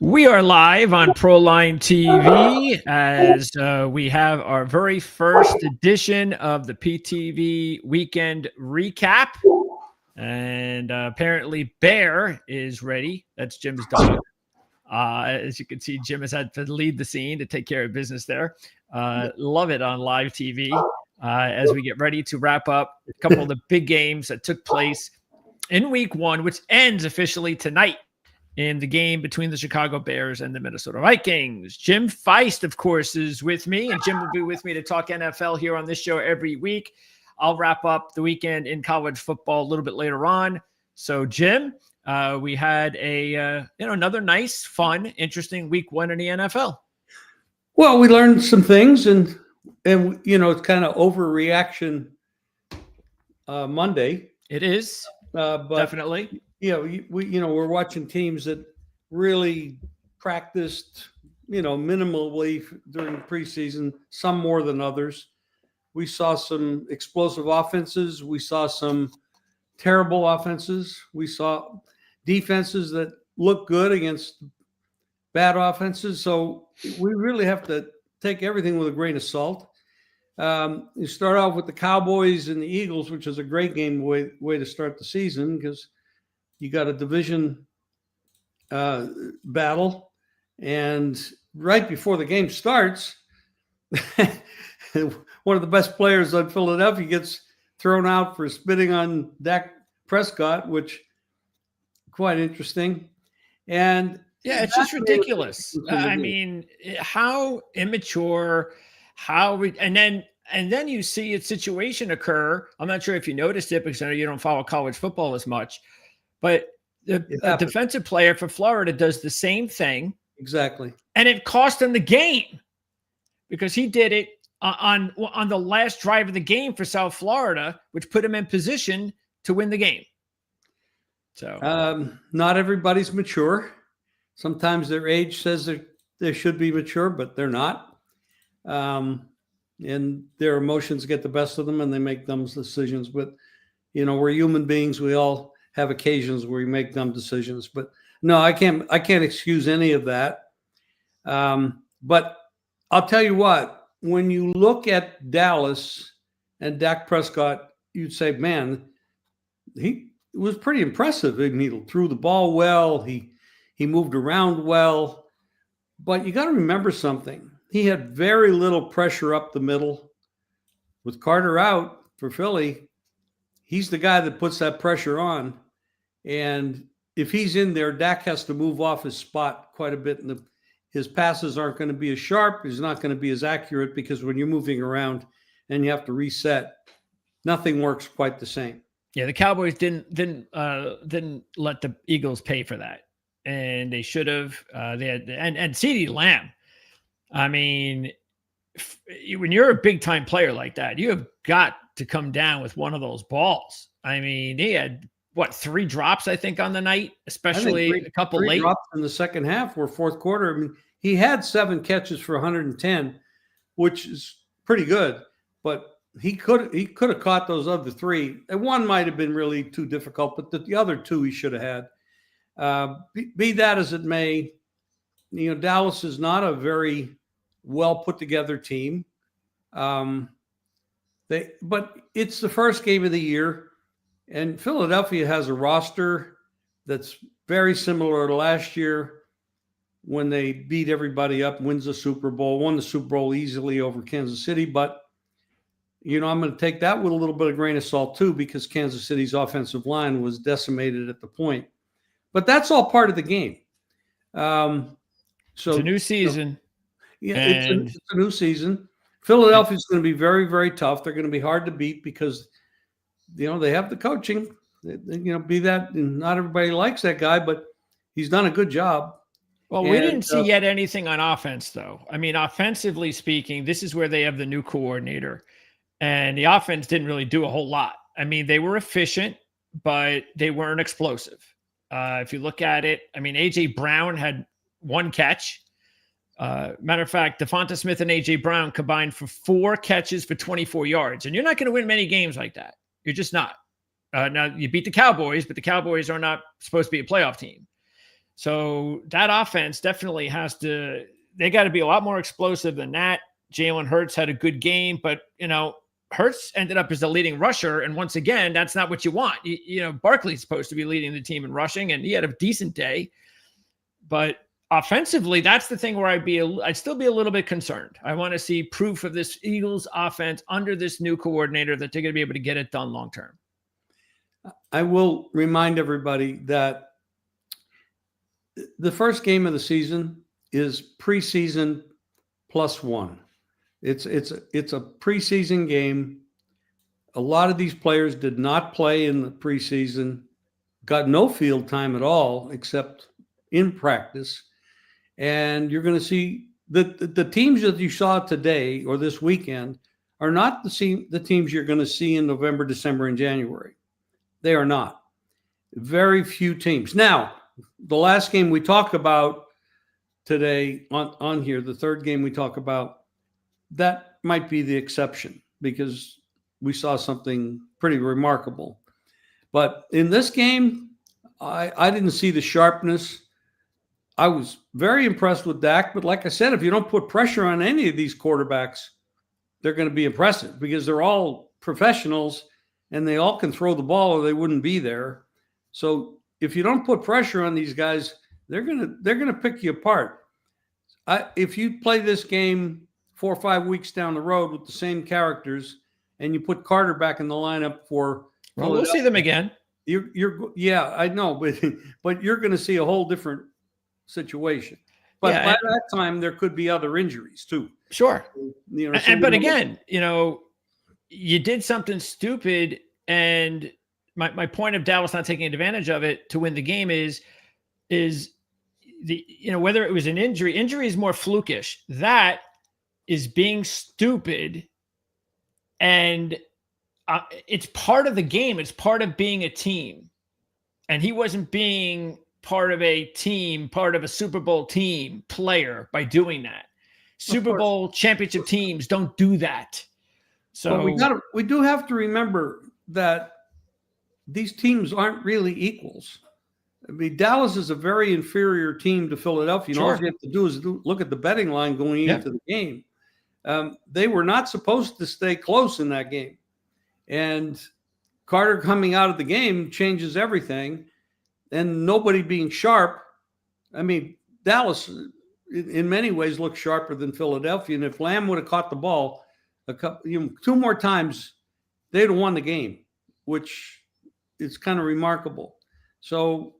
We are live on Proline TV as we have our very first edition of the PTV Weekend Recap. And apparently Bear is ready. That's Jim's dog. As you can see, Jim has had to lead the scene to take care of business there. Love it on live TV as we get ready to wrap up a couple of the big games that took place in week one, which ends officially tonight in the game between the Chicago Bears and the Minnesota Vikings. Jim Feist, of course, is with me, and Jim will be with me to talk NFL here on this show every week. I'll wrap up the weekend in college football a little bit later on. So, Jim, we had another nice, fun, interesting week one in the NFL. Well, we learned some things, and it's kind of overreaction Monday. It is, but definitely. We're watching teams that really practiced, minimally during the preseason, some more than others. We saw some explosive offenses. We saw some terrible offenses. We saw defenses that look good against bad offenses. So we really have to take everything with a grain of salt. You start off with the Cowboys and the Eagles, which is a great game way to start the season because you got a division battle, and right before the game starts, one of the best players on Philadelphia gets thrown out for spitting on Dak Prescott, which quite interesting. And yeah, it's just ridiculous. I mean, how immature, and then you see a situation occur. I'm not sure if you noticed it because I know you don't follow college football as much. But a defensive player for Florida does the same thing. Exactly. And it cost him the game because he did it on the last drive of the game for South Florida, which put him in position to win the game. So not everybody's mature. Sometimes their age says they should be mature, but they're not. And their emotions get the best of them and they make dumb decisions. But, we're human beings. We all have occasions where we make dumb decisions, but no, I can't excuse any of that. But I'll tell you what, when you look at Dallas and Dak Prescott, you'd say, man, he was pretty impressive. I mean, he threw the ball well. He moved around well, but you got to remember something. He had very little pressure up the middle. With Carter out for Philly, he's the guy that puts that pressure on. And if he's in there, Dak has to move off his spot quite a bit. And his passes aren't going to be as sharp. He's not going to be as accurate because when you're moving around and you have to reset, nothing works quite the same. Yeah, the Cowboys didn't let the Eagles pay for that. And they should have. They had and CeeDee Lamb. I mean, when you're a big-time player like that, you have got to come down with one of those balls. I mean, he had, 3 drops, I think, on the night, especially a couple late. Drops in the second half or fourth quarter. I mean, he had 7 catches for 110, which is pretty good. But he could have caught those other 3. And one might have been really too difficult, but the other 2 he should have had. Be that as it may, Dallas is not a very well put together team. But it's the first game of the year, and Philadelphia has a roster that's very similar to last year when they beat everybody up, won the Super Bowl easily over Kansas City. But I'm going to take that with a little bit of grain of salt too, because Kansas City's offensive line was decimated at the point. But that's all part of the game. So it's a new season. It's a new season. Philadelphia's going to be very, very tough. They're going to be hard to beat because, they have the coaching. Be that, and not everybody likes that guy, but he's done a good job. Well, we didn't see yet anything on offense, though. I mean, offensively speaking, this is where they have the new coordinator, and the offense didn't really do a whole lot. I mean, they were efficient, but they weren't explosive. If you look at it, I mean, A.J. Brown had 1 catch. Matter of fact, Devonta Smith and A.J. Brown combined for 4 catches for 24 yards. And you're not going to win many games like that. You're just not. Now, you beat the Cowboys, but the Cowboys are not supposed to be a playoff team. So that offense definitely they got to be a lot more explosive than that. Jalen Hurts had a good game, but, Hurts ended up as the leading rusher. And once again, that's not what you want. Barkley's supposed to be leading the team in rushing, and he had a decent day. But offensively, that's the thing where I'd still be a little bit concerned. I want to see proof of this Eagles offense under this new coordinator that they're going to be able to get it done long term. I will remind everybody that the first game of the season is preseason +1. It's a preseason game. A lot of these players did not play in the preseason, got no field time at all except in practice. And you're going to see the teams that you saw today or this weekend are not the teams you're going to see in November, December, and January. They are not. Very few teams. Now, the last game we talk about today on here, the third game we talk about, that might be the exception because we saw something pretty remarkable. But in this game, I didn't see the sharpness. I was very impressed with Dak, but like I said, if you don't put pressure on any of these quarterbacks, they're going to be impressive because they're all professionals and they all can throw the ball or they wouldn't be there. So if you don't put pressure on these guys, they're gonna pick you apart. If you play this game 4 or 5 weeks down the road with the same characters, and you put Carter back in the lineup we'll see them again. Yeah, I know, but you're going to see a whole different situation. But by that time, there could be other injuries too. Sure. But again, you did something stupid, and my point of Dallas not taking advantage of it to win the game is whether it was an injury is more flukish. That is being stupid, and it's part of the game. It's part of being a team, and he wasn't being part of a team, part of a Super Bowl team player by doing that. Super Bowl championship teams don't do that. So we do have to remember that these teams aren't really equals. I mean, Dallas is a very inferior team to Philadelphia. Sure. All you have to do is look at the betting line going into the game. They were not supposed to stay close in that game. And Carter coming out of the game changes everything. And nobody being sharp. I mean, Dallas, in many ways, looks sharper than Philadelphia. And if Lamb would have caught the ball two more times, they'd have won the game, which is kind of remarkable. So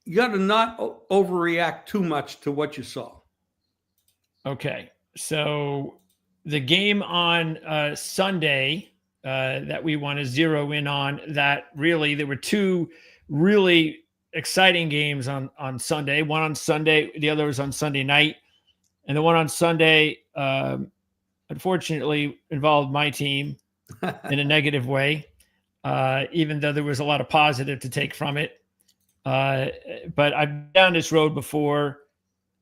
you got to not overreact too much to what you saw. Okay. So the game on Sunday that we want to zero in on, that really there were two really exciting games on Sunday. One on Sunday, the other was on Sunday night. And the one on Sunday, unfortunately, involved my team in a negative way, even though there was a lot of positive to take from it. But I've been down this road before.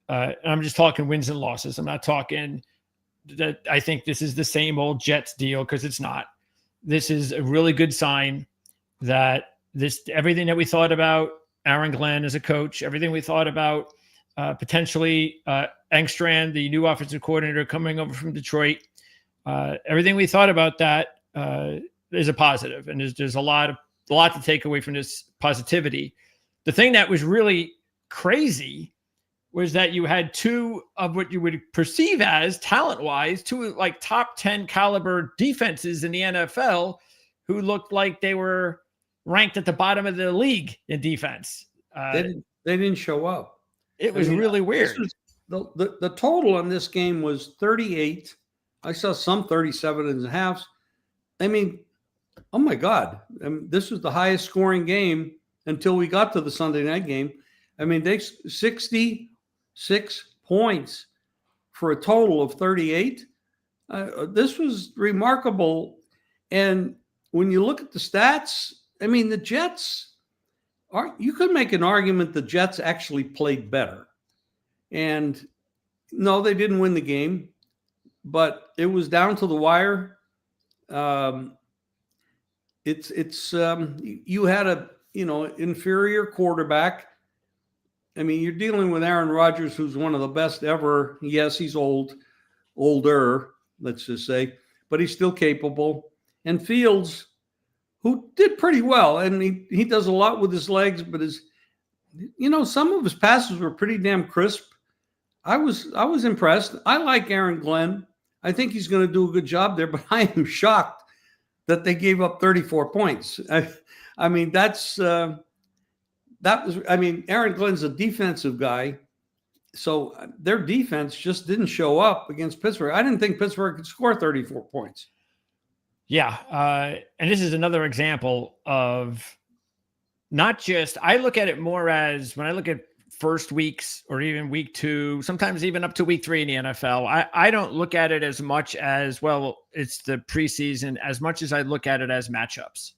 And I'm just talking wins and losses. I'm not talking that I think this is the same old Jets deal, because it's not. This is a really good sign that everything that we thought about Aaron Glenn as a coach, everything we thought about potentially Engstrand, the new offensive coordinator coming over from Detroit, everything we thought about that is a positive, and there's a lot to take away from this positivity. The thing that was really crazy was that you had two of what you would perceive as talent-wise, two like top 10 caliber defenses in the NFL who looked like they were ranked at the bottom of the league in defense. They didn't show up. It was really weird. The total on this game was 38. I saw some 37 and a half. I mean, oh my God. This was the highest scoring game until we got to the Sunday night game. I mean, they 66 points for a total of 38. This was remarkable. And when you look at the stats, I mean, the Jets you could make an argument the Jets actually played better. And no, they didn't win the game, but it was down to the wire. You had a inferior quarterback. I mean, you're dealing with Aaron Rodgers, who's one of the best ever. Yes, he's older, let's just say, but he's still capable. And Fields, who did pretty well, and he does a lot with his legs, but some of his passes were pretty damn crisp. I was impressed. I like Aaron Glenn. I think he's going to do a good job there, but I am shocked that they gave up 34 points. I mean, Aaron Glenn's a defensive guy, so their defense just didn't show up against Pittsburgh. I didn't think Pittsburgh could score 34 points. Yeah, and this is another example of not just, I look at it more as when I look at first weeks or even week 2, sometimes even up to week 3 in the NFL, I don't look at it as much as, well, it's the preseason, as much as I look at it as matchups.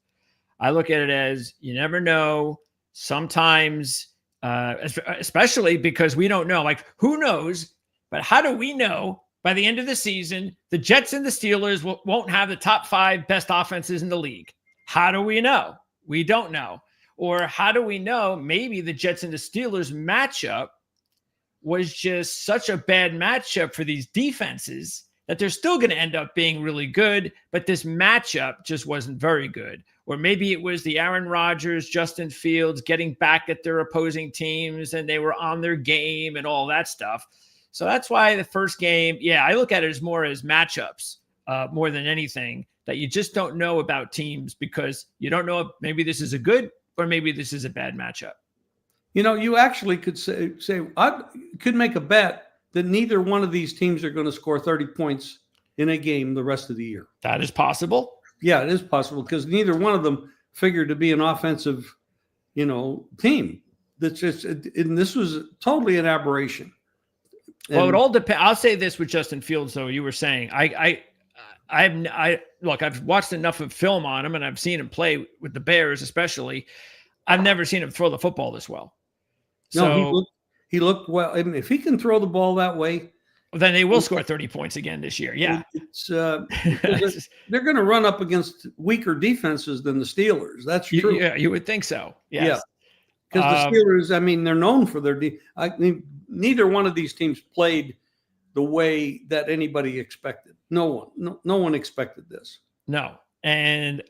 I look at it as, you never know. Sometimes, especially because we don't know, like, who knows, but how do we know by the end of the season, the Jets and the Steelers won't have the top 5 best offenses in the league? How do we know? We don't know. Or how do we know maybe the Jets and the Steelers matchup was just such a bad matchup for these defenses that they're still going to end up being really good, but this matchup just wasn't very good. Or maybe it was the Aaron Rodgers, Justin Fields getting back at their opposing teams and they were on their game and all that stuff. So that's why the first game, I look at it as more as matchups more than anything, that you just don't know about teams because you don't know if maybe this is a good or maybe this is a bad matchup. You actually could say I could make a bet that neither one of these teams are going to score 30 points in a game the rest of the year. That is possible. Yeah, it is possible because neither one of them figured to be an offensive, team. That's just, and this was totally an aberration. Well, it all depends. I'll say this with Justin Fields, though. You were saying, look, I've watched enough of film on him and I've seen him play with the Bears, especially. I've never seen him throw the football this well. No, he looked well. I mean, if he can throw the ball that way, then they will score 30 points again this year. Yeah. They're going to run up against weaker defenses than the Steelers. That's true. Yeah, you would think so. Yes. Yeah. Because the Steelers, they're known for their neither one of these teams played the way that anybody expected. No one expected this. No. And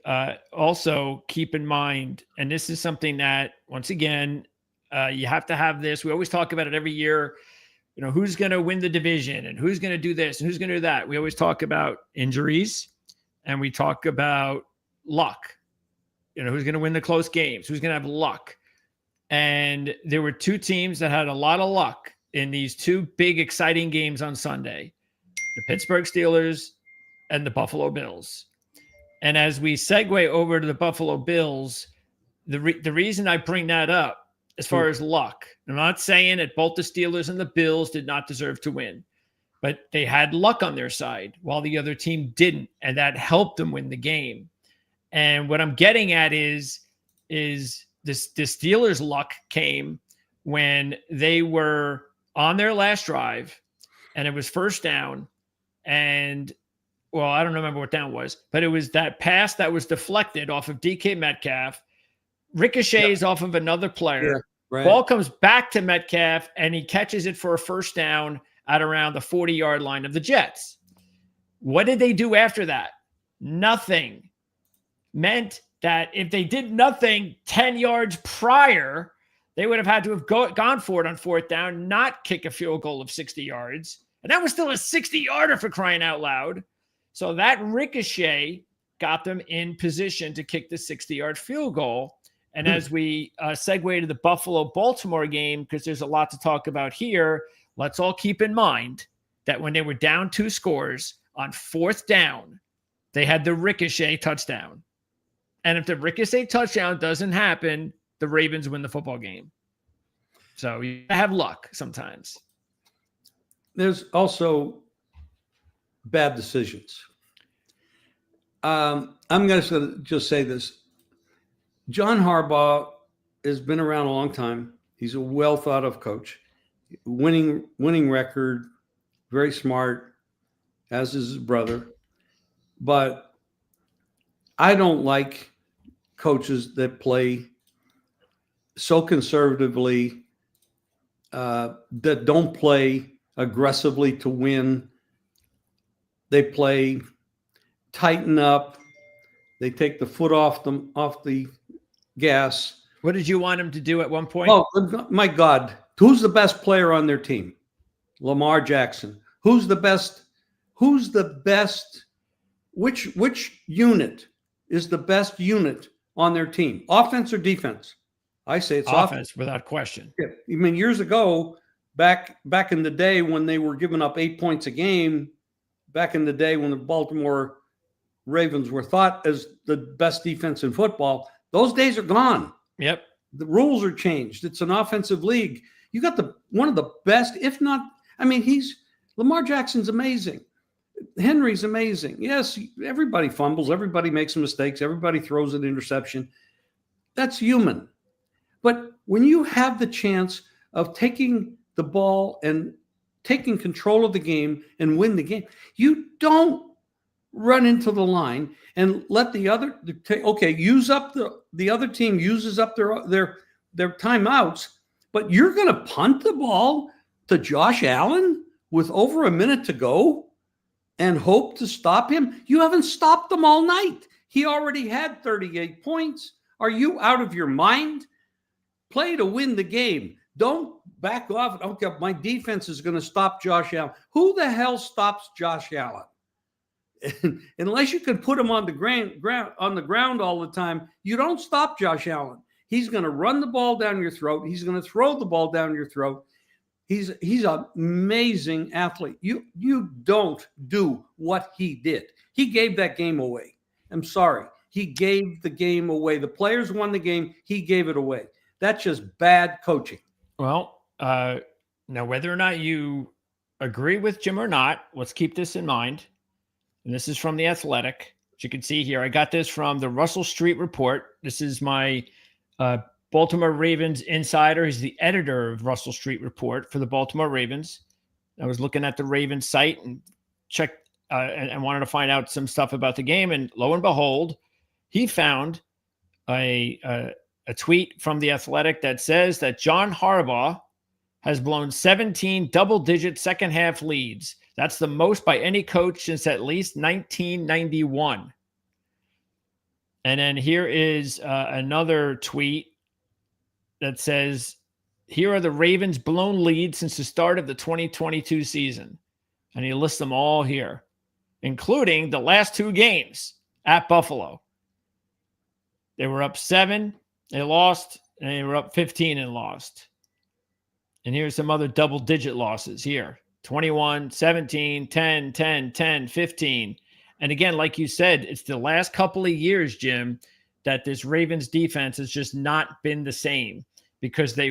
also keep in mind, and this is something that, once again, you have to have this. We always talk about it every year. Who's going to win the division and who's going to do this and who's going to do that. We always talk about injuries and we talk about luck. Who's going to win the close games? Who's going to have luck? And there were 2 teams that had a lot of luck in these 2 big, exciting games on Sunday, the Pittsburgh Steelers and the Buffalo Bills. And as we segue over to the Buffalo Bills, the reason I bring that up as far as luck, I'm not saying that both the Steelers and the Bills did not deserve to win, but they had luck on their side while the other team didn't, and that helped them win the game. And what I'm getting at is the Steelers' luck came when they were on their last drive and it was first down. And, well, I don't remember what down was, but it was that pass that was deflected off of DK Metcalf, ricochets off of another player. Yeah, right. Ball comes back to Metcalf, and he catches it for a first down at around the 40-yard line of the Jets. What did they do after that? Nothing. Meant that if they did nothing 10 yards prior, they would have had to have gone for it on 4th down, not kick a field goal of 60 yards. And that was still a 60-yarder for crying out loud. So that ricochet got them in position to kick the 60-yard field goal. And as we segue to the Buffalo-Baltimore game, because there's a lot to talk about here, let's all keep in mind that when they were down 2 scores on 4th down, they had the ricochet touchdown. And if the ricochet touchdown doesn't happen, the Ravens win the football game. So you have luck sometimes. There's also bad decisions. I'm going to just say this. John Harbaugh has been around a long time. He's a well thought of coach, winning record, very smart, as is his brother. But I don't like coaches that play so conservatively that don't play aggressively to win. They play tighten up. They take the foot off the gas. What did you want him to do at one point? Oh, my God. Who's the best player on their team? Lamar Jackson. Who's the best? Which unit is the best unit on their team? Offense or defense? I say it's offense. Without question. Yeah. I mean, years ago, back in the day when they were giving up 8 points a game, back in the day when the Baltimore Ravens were thought as the best defense in football, those days are gone. Yep. The rules are changed. It's an offensive league. You got one of the best, if not, I mean, Lamar Jackson's amazing. Henry's amazing. Yes, everybody fumbles. Everybody makes mistakes. Everybody throws an interception. That's human. But when you have the chance of taking the ball and taking control of the game and win the game, you don't run into the line and let the other use up the other team uses up their timeouts, but you're going to punt the ball to Josh Allen with over a minute to go and hope to stop him? You haven't stopped him all night. He already had 38 points. Are you out of your mind? Play to win the game. Don't back off. Okay, my defense is going to stop Josh Allen. Who the hell stops Josh Allen? Unless you can put him on the ground all the time, you don't stop Josh Allen. He's going to run the ball down your throat. He's going to throw the ball down your throat. He's an amazing athlete. You don't do what he did. He gave that game away. I'm sorry. He gave the game away. The players won the game. He gave it away. That's just bad coaching. Well, now whether or not you agree with Jim or not, let's keep this in mind. And this is from The Athletic. As you can see here, I got this from the Russell Street Report. This is my Baltimore Ravens insider. He's the editor of Russell Street Report for the Baltimore Ravens. I was looking at the Ravens site and checked and wanted to find out some stuff about the game. And lo and behold, he found a tweet from The Athletic that says that John Harbaugh has blown 17 double-digit second-half leads. That's the most by any coach since at least 1991. And then here is another tweet that says, here are the Ravens' blown leads since the start of the 2022 season. And he lists them all here, including the last two games at Buffalo. They were up 7, they lost, and they were up 15 and lost. And here's some other double-digit losses here. 21, 17, 10, 10, 10, 15. And again, like you said, it's the last couple of years, Jim, that this Ravens defense has just not been the same because they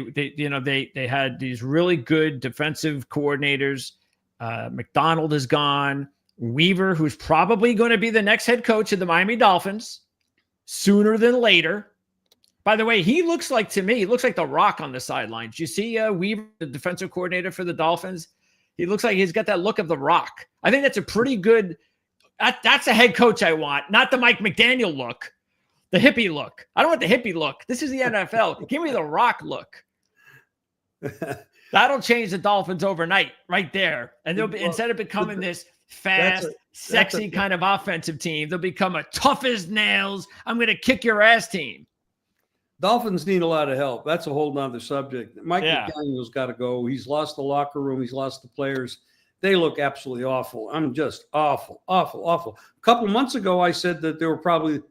had these really good defensive coordinators. McDonald is gone. Weaver, who's probably going to be the next head coach of the Miami Dolphins sooner than later. By the way, he looks like The Rock on the sidelines. You see Weaver, the defensive coordinator for the Dolphins? He looks like he's got that look of The Rock. I think that's a pretty good that's a head coach I want, not the Mike McDaniel look, the hippie look. I don't want the hippie look. This is the NFL. Give me The Rock look. That'll change the Dolphins overnight right there. And they'll be, instead of becoming this fast, sexy kind of offensive team, they'll become a tough as nails, I'm going to kick your ass team. Dolphins need a lot of help. That's a whole nother subject. Mike McDaniel's got to go. He's lost the locker room. He's lost the players. They look absolutely awful. I'm just awful. A couple months ago, I said that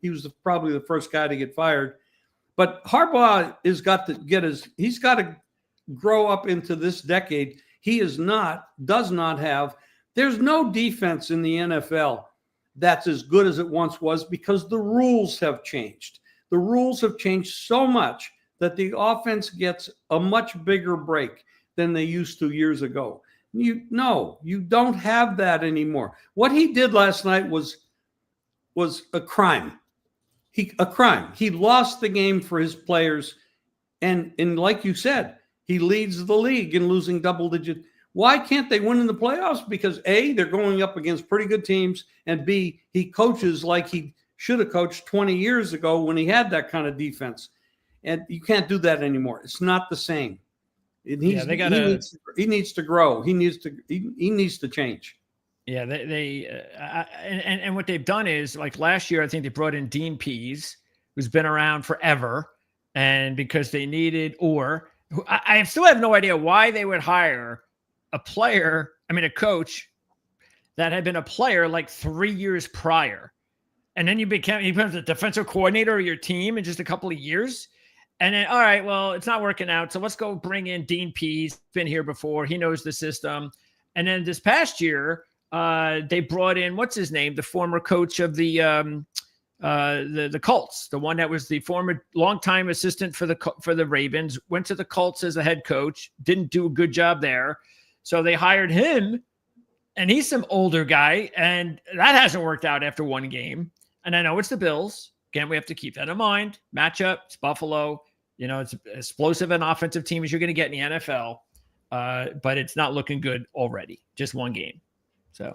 he was probably the first guy to get fired. But Harbaugh he's got to grow up into this decade. There's no defense in the NFL that's as good as it once was because the rules have changed. The rules have changed so much that the offense gets a much bigger break than they used to years ago. You don't have that anymore. What he did last night was a crime. He lost the game for his players. And like you said, he leads the league in losing double digit. Why can't they win in the playoffs? Because A, they're going up against pretty good teams, and B, he coaches like he should have coached 20 years ago when he had that kind of defense. And you can't do that anymore. It's not the same. Yeah, they got he needs to grow. He needs to change. Yeah, and what they've done is, like last year, I think they brought in Dean Pease, who's been around forever, and because they needed, I still have no idea why they would hire a coach that had been a player like 3 years prior, and then he becomes the defensive coordinator of your team in just a couple of years. And then, all right, well, it's not working out, so let's go bring in Dean Pease. Been here before, he knows the system. And then this past year, they brought in, what's his name, the former coach of the Colts, the one that was the former longtime assistant for the Ravens, went to the Colts as a head coach, didn't do a good job there, so they hired him, and he's some older guy, and that hasn't worked out after one game. And I know it's the Bills. Again, we have to keep that in mind. Matchup, it's Buffalo. It's as explosive an offensive team as you're going to get in the NFL, but it's not looking good already. Just one game. So,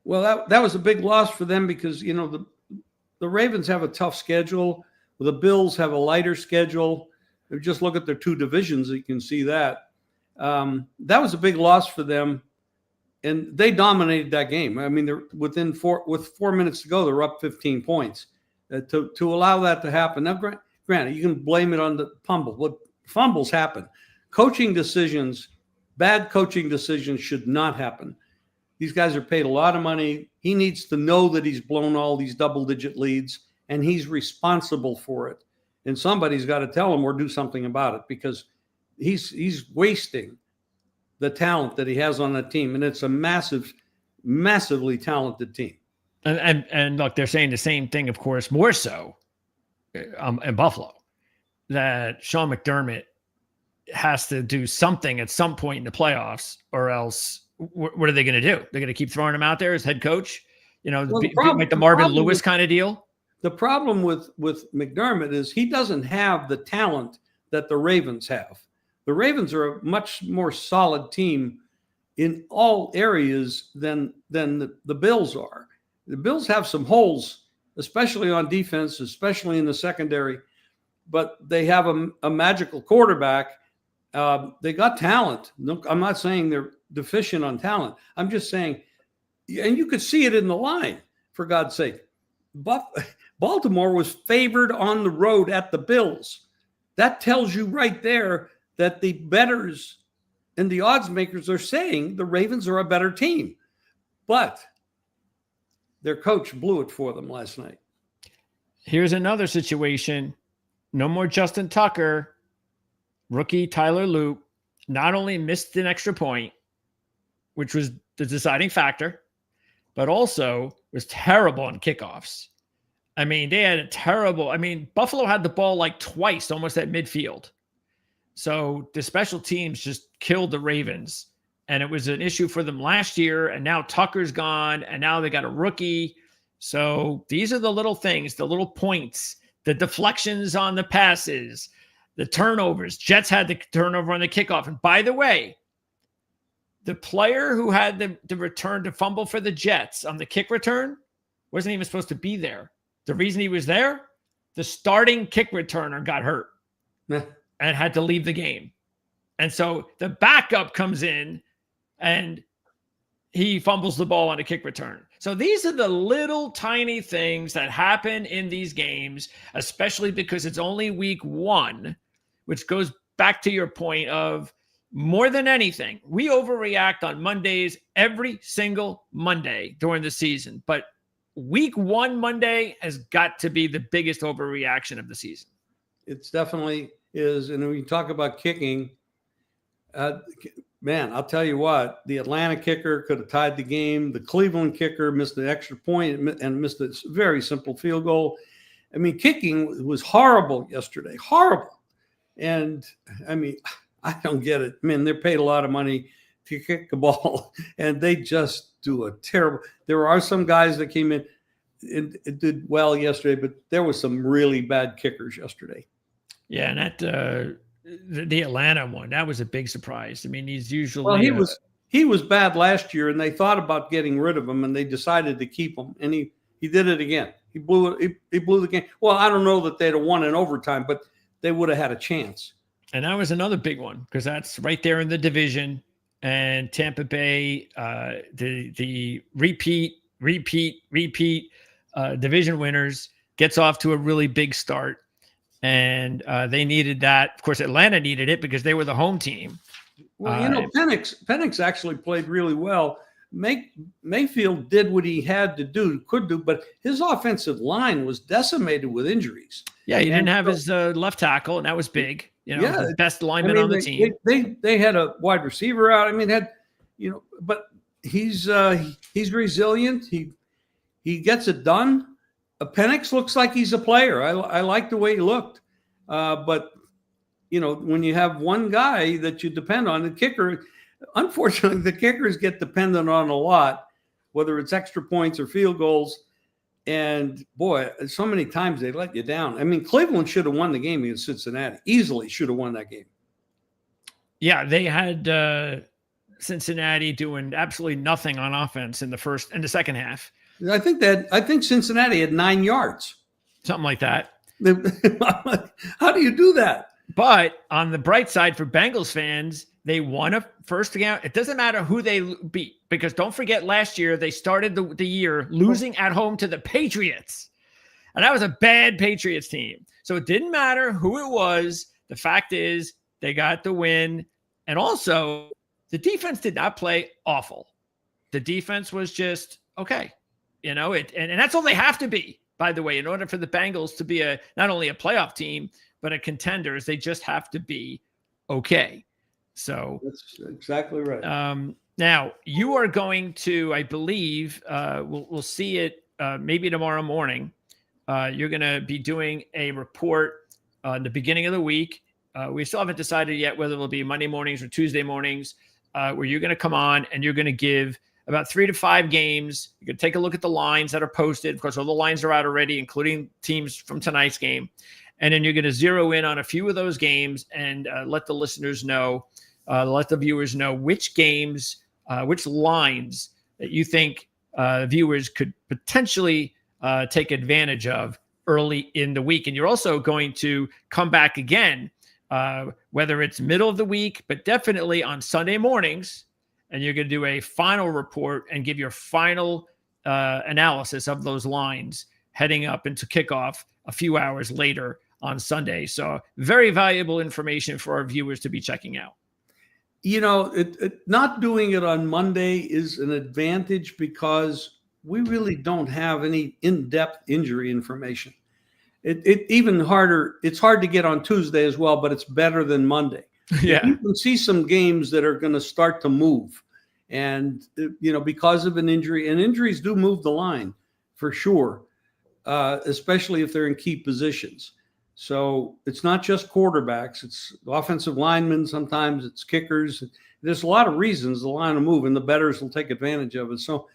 well, that was a big loss for them because, the Ravens have a tough schedule. The Bills have a lighter schedule. If you just look at their two divisions, you can see that. That was a big loss for them, and they dominated that game. I mean, they're with 4 minutes to go, they're up 15 points. To allow that to happen. Now, granted, you can blame it on the fumble. What fumbles happen? Bad coaching decisions should not happen. These guys are paid a lot of money. He needs to know that he's blown all these double-digit leads, and he's responsible for it. And somebody's got to tell him or do something about it because he's wasting the talent that he has on that team, and it's a massively talented team. And look, they're saying the same thing, of course, more so in Buffalo, that Sean McDermott has to do something at some point in the playoffs, or else what are they going to do? They're going to keep throwing him out there as head coach, like the Marvin Lewis kind of deal. The problem with McDermott is he doesn't have the talent that the Ravens have. The Ravens are a much more solid team in all areas than the Bills are. The Bills have some holes, especially on defense, especially in the secondary, but they have a magical quarterback. They got talent. No, I'm not saying they're deficient on talent. I'm just saying, and you could see it in the line, for God's sake. Baltimore was favored on the road at the Bills. That tells you right there that the bettors and the odds makers are saying the Ravens are a better team. But their coach blew it for them last night. Here's another situation. No more Justin Tucker. Rookie Tyler Loop not only missed an extra point, which was the deciding factor, but also was terrible on kickoffs. I mean, Buffalo had the ball like twice, almost at midfield. So the special teams just killed the Ravens. And it was an issue for them last year. And now Tucker's gone. And now they got a rookie. So these are the little things, the little points, the deflections on the passes, the turnovers. Jets had the turnover on the kickoff. And by the way, the player who had the return to fumble for the Jets on the kick return wasn't even supposed to be there. The reason he was there, the starting kick returner got hurt and had to leave the game. And so the backup comes in and he fumbles the ball on a kick return. So these are the little tiny things that happen in these games, especially because it's only week one, which goes back to your point of more than anything, we overreact on Mondays every single Monday during the season. But week one Monday has got to be the biggest overreaction of the season. It's definitely is. And when you talk about kicking, man, I'll tell you what, the Atlanta kicker could have tied the game. The Cleveland kicker missed the extra point and missed a very simple field goal. I mean, kicking was horrible yesterday, horrible. And I mean, I don't get it. Man, they're paid a lot of money to kick the ball, and they just do a terrible. There are some guys that came in and did well yesterday, but there was some really bad kickers yesterday. Yeah, and that the Atlanta one, that was a big surprise. I mean, he's usually he was bad last year, and they thought about getting rid of him, and they decided to keep him, and he did it again. He blew the game. Well, I don't know that they'd have won in overtime, but they would have had a chance. And that was another big one because that's right there in the division. And Tampa Bay, the repeat division winners, gets off to a really big start. And they needed that. Of course, Atlanta needed it because they were the home team. Well, Penix actually played really well. Mayfield did what he could do, but his offensive line was decimated with injuries. Yeah, he didn't have his left tackle, and that was big. The best lineman on the team. They had a wide receiver out. I mean, but he's resilient. He gets it done. Penix looks like he's a player. I like the way he looked, but when you have one guy that you depend on, the kicker. Unfortunately, the kickers get dependent on a lot, whether it's extra points or field goals. And boy, so many times they let you down. I mean, Cleveland should have won the game against Cincinnati. Easily should have won that game. Yeah, they had Cincinnati doing absolutely nothing on offense in the second half. I think Cincinnati had 9 yards. Something like that. How do you do that? But on the bright side for Bengals fans, they won a first game. It doesn't matter who they beat, because don't forget last year they started the year losing at home to the Patriots. And that was a bad Patriots team. So it didn't matter who it was. The fact is they got the win. And also the defense did not play awful. The defense was just okay. And that's all they have to be, by the way, in order for the Bengals to be not only a playoff team, but a contenders. They just have to be okay. So that's exactly right. Now you are going to, I believe, we'll see it maybe tomorrow morning. You're going to be doing a report in the beginning of the week. We still haven't decided yet whether it'll be Monday mornings or Tuesday mornings, where you're going to come on and you're going to give about 3 to 5 games. You can take a look at the lines that are posted. Of course, all the lines are out already, including teams from tonight's game. And then you're going to zero in on a few of those games and let the listeners know, let the viewers know which games, which lines that you think viewers could potentially take advantage of early in the week. And you're also going to come back again, whether it's middle of the week, but definitely on Sunday mornings. And you're going to do a final report and give your final analysis of those lines heading up into kickoff a few hours later on Sunday. So very valuable information for our viewers to be checking out. Not doing it on Monday is an advantage because we really don't have any in-depth injury information. It's hard to get on Tuesday as well, but it's better than Monday. Yeah. You can see some games that are going to start to move. And, because of an injury, and injuries do move the line for sure, especially if they're in key positions. So it's not just quarterbacks, it's offensive linemen. Sometimes it's kickers. There's a lot of reasons the line will move, and the bettors will take advantage of it. So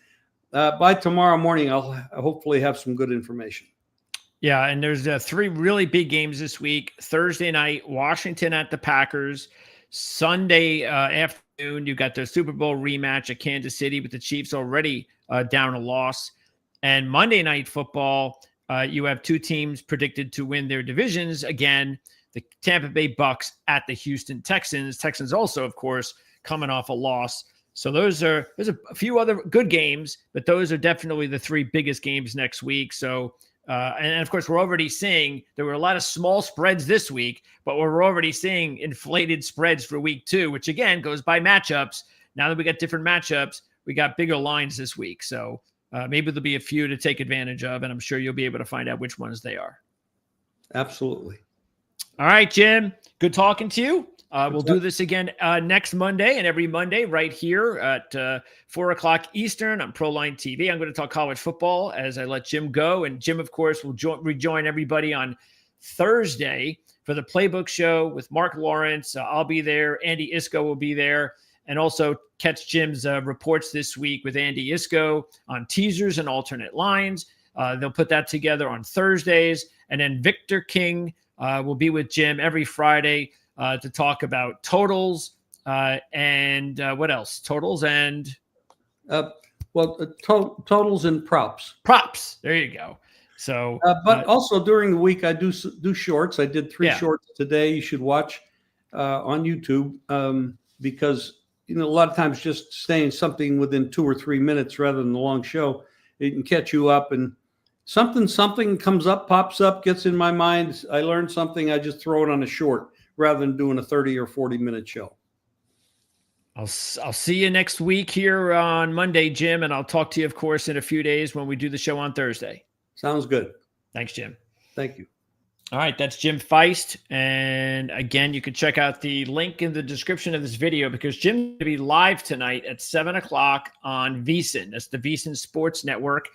by tomorrow morning, I'll hopefully have some good information. Yeah, and there's 3 really big games this week. Thursday night, Washington at the Packers. Sunday afternoon, you got the Super Bowl rematch at Kansas City with the Chiefs already down a loss. And Monday Night Football, you have 2 teams predicted to win their divisions again. The Tampa Bay Bucks at the Houston Texans. Texans also, of course, coming off a loss. So there's a few other good games, but those are definitely the 3 biggest games next week. So and of course, we're already seeing there were a lot of small spreads this week, but we're already seeing inflated spreads for week 2, which again goes by matchups. Now that we got different matchups, we got bigger lines this week. So maybe there'll be a few to take advantage of, and I'm sure you'll be able to find out which ones they are. Absolutely. All right, Jim. Good talking to you. We'll do this again next Monday and every Monday right here at 4 o'clock Eastern on ProLine TV. I'm going to talk college football as I let Jim go. And Jim, of course, will rejoin everybody on Thursday for the Playbook Show with Mark Lawrence. I'll be there. Andy Isco will be there. And also catch Jim's reports this week with Andy Isco on teasers and alternate lines. They'll put that together on Thursdays. And then Victor King will be with Jim every Friday to talk about totals and what else? Totals and totals and props. Props. There you go. So, but also during the week I do shorts. I did 3 shorts today. You should watch. on YouTube, because a lot of times just saying something within 2 or 3 minutes rather than the long show, it can catch you up, and something comes up, pops up, gets in my mind. I learned something. I just throw it on a short rather than doing a 30 or 40-minute show. I'll see you next week here on Monday, Jim, and I'll talk to you, of course, in a few days when we do the show on Thursday. Sounds good. Thanks, Jim. Thank you. All right, that's Jim Feist. And again, you can check out the link in the description of this video because Jim's going to be live tonight at 7 o'clock on VSiN. That's the VSiN Sports Network.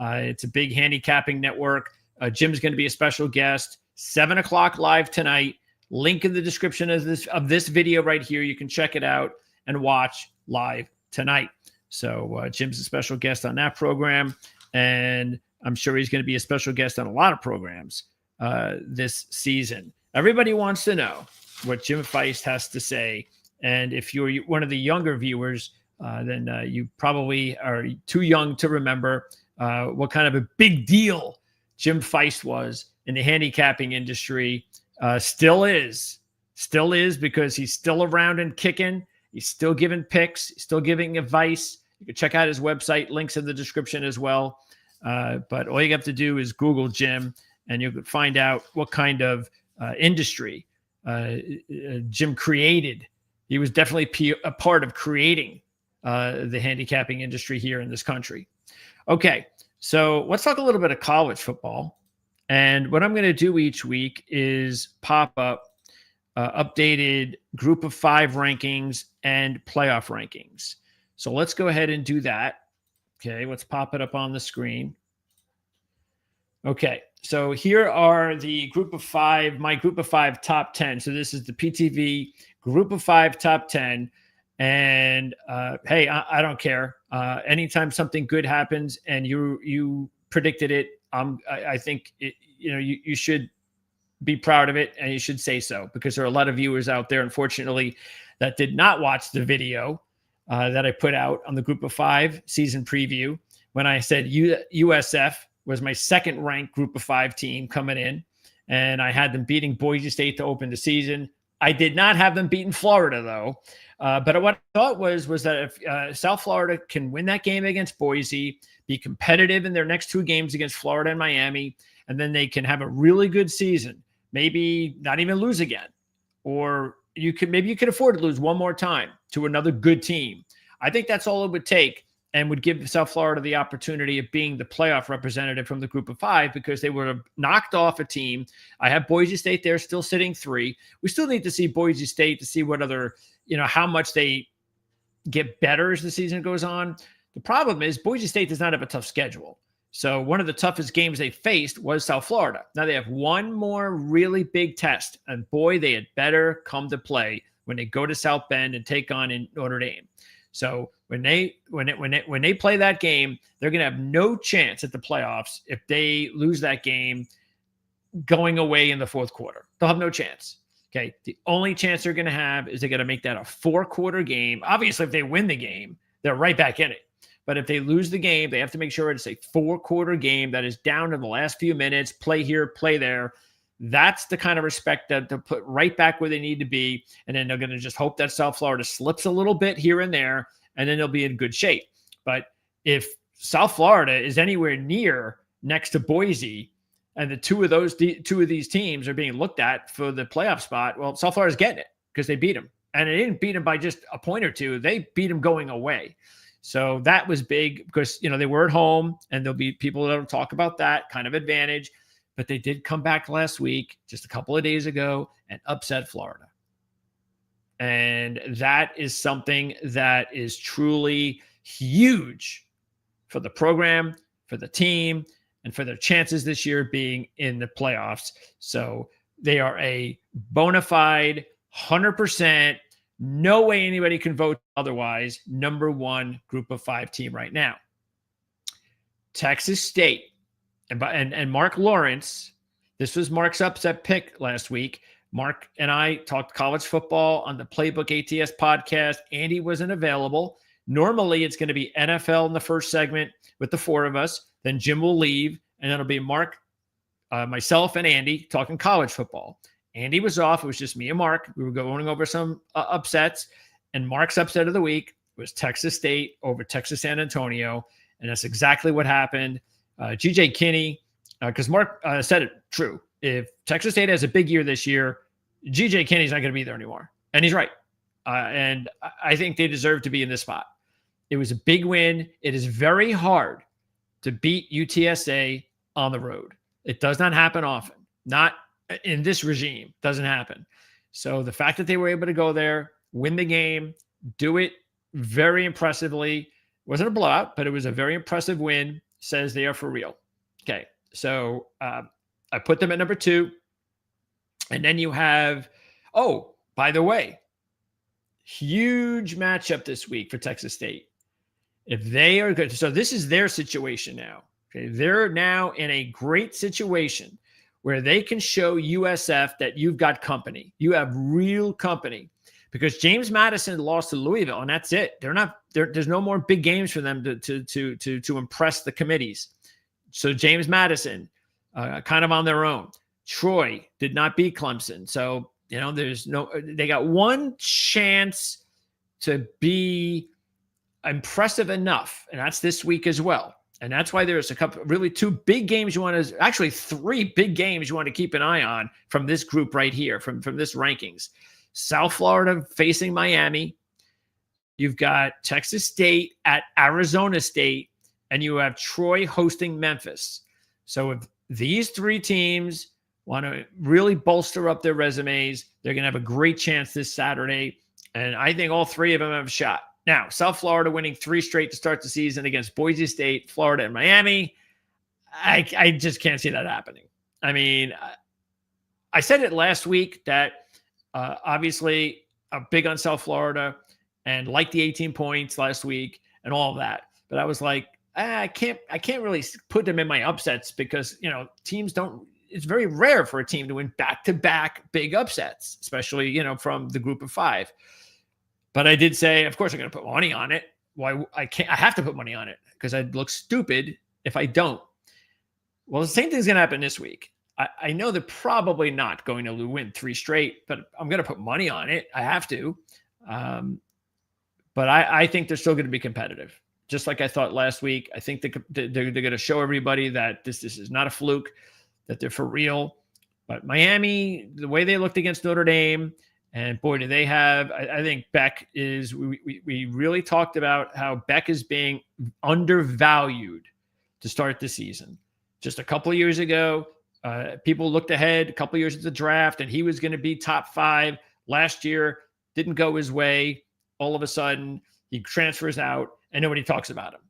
It's a big handicapping network. Jim's going to be a special guest. 7 o'clock live tonight. Link in the description of this video right here. You can check it out and watch live tonight. So Jim's a special guest on that program, and I'm sure he's going to be a special guest on a lot of programs this season. Everybody wants to know what Jim Feist has to say, and if you're one of the younger viewers, then you probably are too young to remember what kind of a big deal Jim Feist was in the handicapping industry. Still is because he's still around and kicking. He's still giving picks, he's still giving advice. You can check out his website, links in the description as well. But all you have to do is Google Jim, and you can find out what kind of industry Jim created. He was definitely a part of creating the handicapping industry here in this country. Okay, so let's talk a little bit of college football. And what I'm going to do each week is pop up updated group of 5 rankings and playoff rankings. So let's go ahead and do that. Okay, let's pop it up on the screen. Okay, so here are the group of 5, my group of 5 top 10. So this is the PTV group of 5 top 10. And hey, I don't care. Anytime something good happens and you predicted it, I think you should be proud of it, and you should say so, because there are a lot of viewers out there, unfortunately, that did not watch the video that I put out on the group of 5 season preview when I said USF was my second ranked group of 5 team coming in, and I had them beating Boise State to open the season. I did not have them beating Florida, though. But what I thought was that if South Florida can win that game against Boise, be competitive in their next 2 games against Florida and Miami, and then they can have a really good season, maybe not even lose again, or you could afford to lose one more time to another good team. I think that's all it would take, and would give South Florida the opportunity of being the playoff representative from the group of 5, because they would have knocked off a team. I have Boise State there still sitting 3. We still need to see Boise State to see what other, how much they get better as the season goes on. The problem is Boise State does not have a tough schedule. So one of the toughest games they faced was South Florida. Now they have one more really big test, and boy, they had better come to play when they go to South Bend and take on in Notre Dame. So when they play that game, they're going to have no chance at the playoffs if they lose that game going away in the fourth quarter. They'll have no chance. Okay, the only chance they're going to have is they're going to make that a 4-quarter game. Obviously, if they win the game, they're right back in it. But if they lose the game, they have to make sure it's a 4-quarter game that is down to the last few minutes, play here, play there. That's the kind of respect that they'll put right back where they need to be. And then they're going to just hope that South Florida slips a little bit here and there, and then they'll be in good shape. But if South Florida is anywhere near next to Boise, and the two of these teams are being looked at for the playoff spot, well, South Florida's getting it because they beat them. And they didn't beat them by just a point or two. They beat them going away. So that was big because, they were at home, and there'll be people that will talk about that kind of advantage. But they did come back last week, just a couple of days ago, and upset Florida. And that is something that is truly huge for the program, for the team, and for their chances this year being in the playoffs. So they are a bona fide 100%, no way anybody can vote otherwise, number 1 group of 5 team right now. Texas State and Mark Lawrence, this was Mark's upset pick last week. Mark and I talked college football on the Playbook ATS podcast. Andy wasn't available. Normally, it's going to be NFL in the first segment with the 4 of us. Then Jim will leave, and it'll be Mark, myself, and Andy talking college football. Andy was off. It was just me and Mark. We were going over some upsets, and Mark's upset of the week was Texas State over Texas San Antonio, and that's exactly what happened. GJ Kinney, because Mark said it true. If Texas State has a big year this year, GJ Kinney's not going to be there anymore. And he's right. And I think they deserve to be in this spot. It was a big win. It is very hard to beat UTSA on the road. It does not happen often. Not in this regime. Doesn't happen. So the fact that they were able to go there, win the game, do it very impressively. Wasn't a blowout, but it was a very impressive win. Says they are for real. Okay. So I put them at number 2. And then you have, oh, by the way, huge matchup this week for Texas State. If they are good, so this is their situation now. Okay, they're now in a great situation where they can show USF that you've got company. You have real company, because James Madison lost to Louisville, and that's it. There's no more big games for them to impress the committees. So James Madison, kind of on their own. Troy did not beat Clemson. So, they got one chance to be impressive enough. And that's this week as well. And that's why there's really 2 big games actually 3 big games you want to keep an eye on from this group right here, from this rankings. South Florida facing Miami. You've got Texas State at Arizona State, and you have Troy hosting Memphis. So if these 3 teams want to really bolster up their resumes, they're going to have a great chance this Saturday. And I think all 3 of them have a shot. Now, South Florida winning 3 straight to start the season against Boise State, Florida, and Miami. I just can't see that happening. I mean, I said it last week that obviously I'm big on South Florida and like the 18 points last week and all of that. But I was like, I can't really put them in my upsets because, teams don't. It's very rare for a team to win back-to-back big upsets, especially, from the group of 5. But I did say, of course, I'm going to put money on it. Why I have to put money on it because I'd look stupid if I don't. Well, the same thing's going to happen this week. I know they're probably not going to win 3 straight, but I'm going to put money on it. I have to. But I think they're still going to be competitive. Just like I thought last week. I think they're going to show everybody that this is not a fluke, that they're for real. But Miami, the way they looked against Notre Dame, and boy, do they have, I think Beck is, we really talked about how Beck is being undervalued to start the season. Just a couple of years ago, people looked ahead a couple of years at the draft, and he was going to be top 5. Last year, didn't go his way. All of a sudden, he transfers out, and nobody talks about him.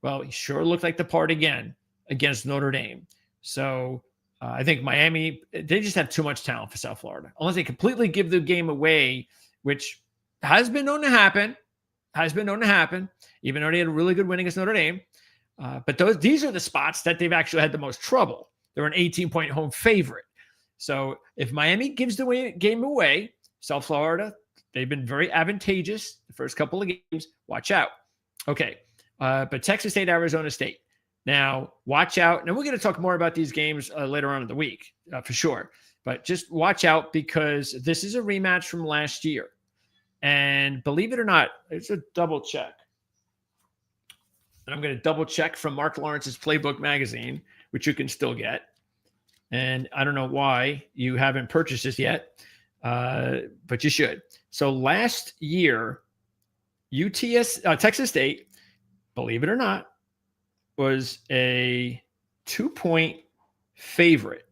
Well, he sure looked like the part again against Notre Dame. So I think Miami, they just have too much talent for South Florida. Unless they completely give the game away, which has been known to happen, even though they had a really good win against Notre Dame. But these are the spots that they've actually had the most trouble. They're an 18-point home favorite. So if Miami gives the game away, South Florida, they've been very advantageous the first couple of games. Watch out. Okay. But Texas State, Arizona State. Now, watch out. And we're going to talk more about these games later on in the week, for sure. But just watch out because this is a rematch from last year. And believe it or not, it's a double check. And I'm going to double check from Mark Lawrence's Playbook magazine, which you can still get. And I don't know why you haven't purchased this yet, but you should. So last year, Texas State, believe it or not, was a 2-point favorite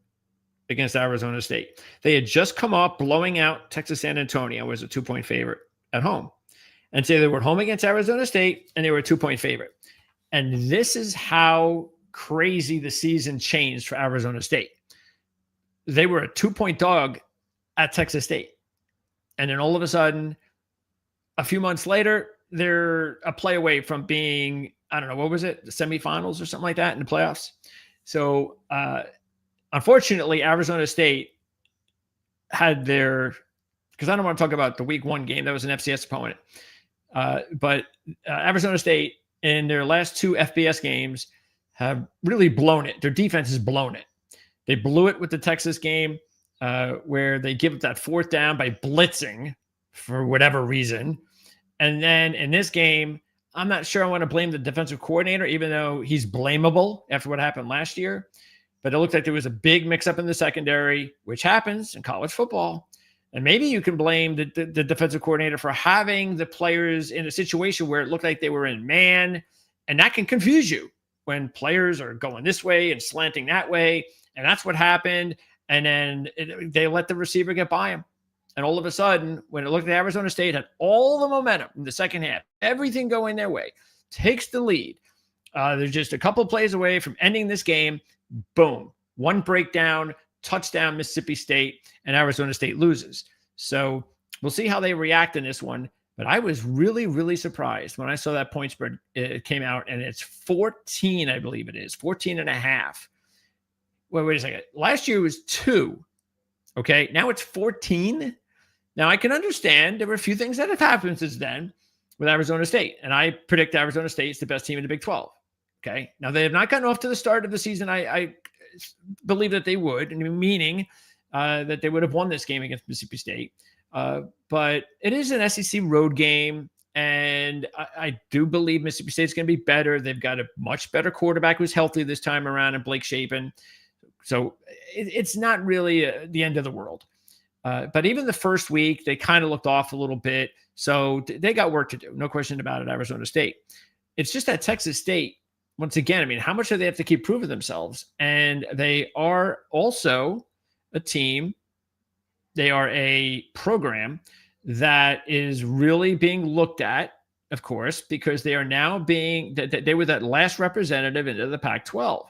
against Arizona State. They had just come off blowing out Texas San Antonio, was a 2-point favorite at home. And so they were home against Arizona State, and they were a 2-point favorite. And this is how crazy the season changed for Arizona State. They were a 2-point dog at Texas State. And then all of a sudden, a few months later, they're a play away from being, I don't know, what was it? The semifinals or something like that in the playoffs. So, unfortunately, Arizona State had because I don't want to talk about the week 1 game. That was an FCS opponent. But Arizona State in their last 2 FBS games have really blown it. Their defense has blown it. They blew it with the Texas game. where they give up that fourth down by blitzing for whatever reason. And then in this game, I'm not sure I want to blame the defensive coordinator, even though he's blamable after what happened last year. But it looked like there was a big mix-up in the secondary, which happens in college football. And maybe you can blame the defensive coordinator for having the players in a situation where it looked like they were in man, and that can confuse you when players are going this way and slanting that way. And that's what happened. And then they let the receiver get by him. And all of a sudden, when it looked at Arizona State had all the momentum in the second half, everything going their way, takes the lead. They're just a couple plays away from ending this game. Boom. One breakdown, touchdown, Mississippi State, and Arizona State loses. So we'll see how they react in this one. But I was really, really surprised when I saw that point spread. It came out, and it's 14, I believe it is, 14 and a half. Wait a second. Last year was 2. Okay. Now it's 14. Now I can understand there were a few things that have happened since then with Arizona State. And I predict Arizona State is the best team in the Big 12. Okay. Now they have not gotten off to the start of the season. I believe that they would, meaning that they would have won this game against Mississippi State. But it is an SEC road game. And I do believe Mississippi State's going to be better. They've got a much better quarterback who's healthy this time around, and Blake Shapen. So it's not really the end of the world. But even the first week, they kind of looked off a little bit. So they got work to do. No question about it, Arizona State. It's just that Texas State, once again, how much do they have to keep proving themselves? And they are also a team. They are a program that is really being looked at, of course, because they are now they were that last representative into the Pac-12.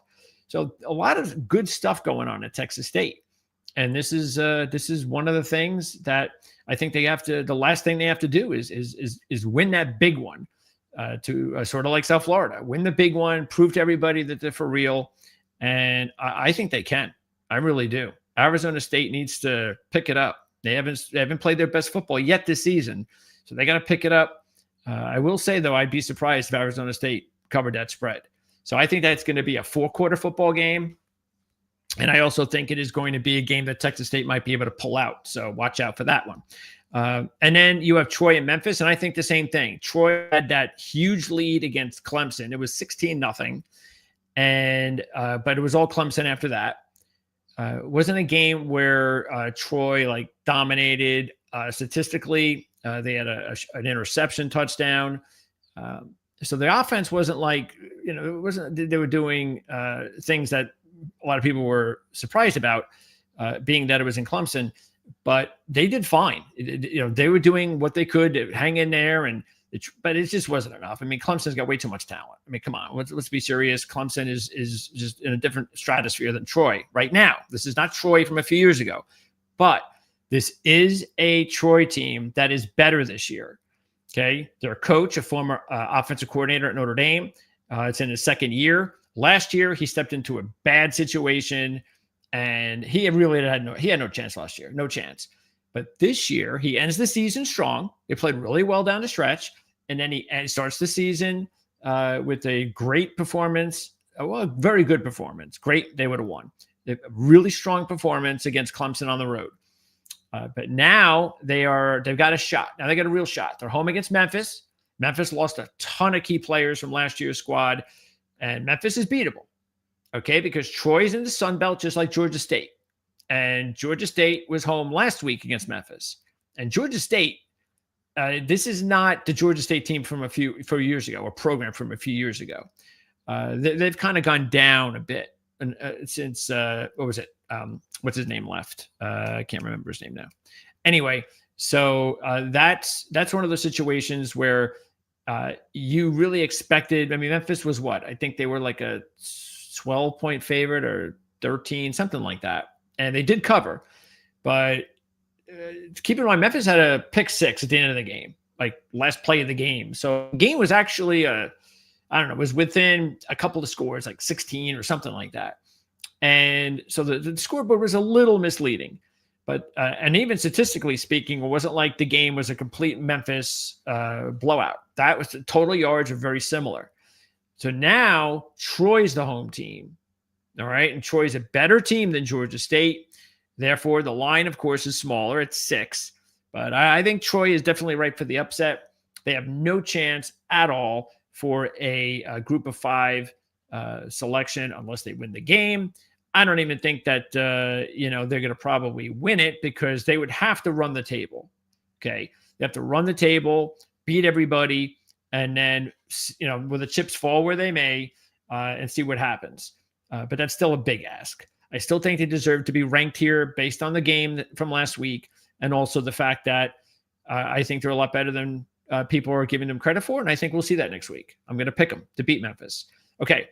So a lot of good stuff going on at Texas State. And this is one of the things that I think they have to. The last thing they have to do is win that big one, to sort of like South Florida, win the big one, prove to everybody that they're for real. And I think they can. I really do. Arizona State needs to pick it up. They haven't played their best football yet this season, so they got to pick it up. I will say though, I'd be surprised if Arizona State covered that spread. So I think that's going to be a 4-quarter football game. And I also think it is going to be a game that Texas State might be able to pull out. So watch out for that one. And then you have Troy and Memphis. And I think the same thing. Troy had that huge lead against Clemson. It was 16-0. And, but it was all Clemson after that. It wasn't a game where Troy dominated statistically. They had an interception touchdown. So the offense wasn't it wasn't, they were doing things that a lot of people were surprised about, being that it was in Clemson, but they did fine. They were doing what they could to hang in there, but it just wasn't enough. Clemson's got way too much talent. Come on, let's be serious. Clemson is just in a different stratosphere than Troy right now. This is not Troy from a few years ago, but this is a Troy team that is better this year. Okay. Their coach, a former offensive coordinator at Notre Dame, it's in his second year. Last year, he stepped into a bad situation, and he really had no chance last year. No chance. But this year, he ends the season strong. They played really well down the stretch, and then he starts the season with a great performance. A very good performance. Great, they would have won. A really strong performance against Clemson on the road. But now they've got a shot. Now they got a real shot. They're home against Memphis. Memphis lost a ton of key players from last year's squad, and Memphis is beatable. Okay, because Troy's in the Sun Belt just like Georgia State. And Georgia State was home last week against Memphis. And Georgia State, this is not the Georgia State team from a few years ago, or program from a few years ago. They've kind of gone down a bit since what was it? What's his name left? I can't remember his name now. Anyway, so that's one of those situations where you really expected. Memphis was what? I think they were like a 12-point favorite or 13, something like that. And they did cover. But keep in mind, Memphis had a pick six at the end of the game, last play of the game. So the game was actually it was within a couple of scores, 16 or something like that. And so the scoreboard was a little misleading. But and even statistically speaking, it wasn't like the game was a complete Memphis blowout. That was the total yards are very similar. So now Troy's the home team. All right. And Troy's a better team than Georgia State. Therefore, the line, of course, is smaller. It's 6. But I think Troy is definitely ripe for the upset. They have no chance at all for a group of 5 selection unless they win the game. I don't even think that, they're going to probably win it because they would have to run the table. Okay. They have to run the table, beat everybody, and then, will the chips fall where they may, and see what happens. But that's still a big ask. I still think they deserve to be ranked here based on the game from last week. And also the fact that I think they're a lot better than people are giving them credit for. And I think we'll see that next week. I'm going to pick them to beat Memphis. Okay.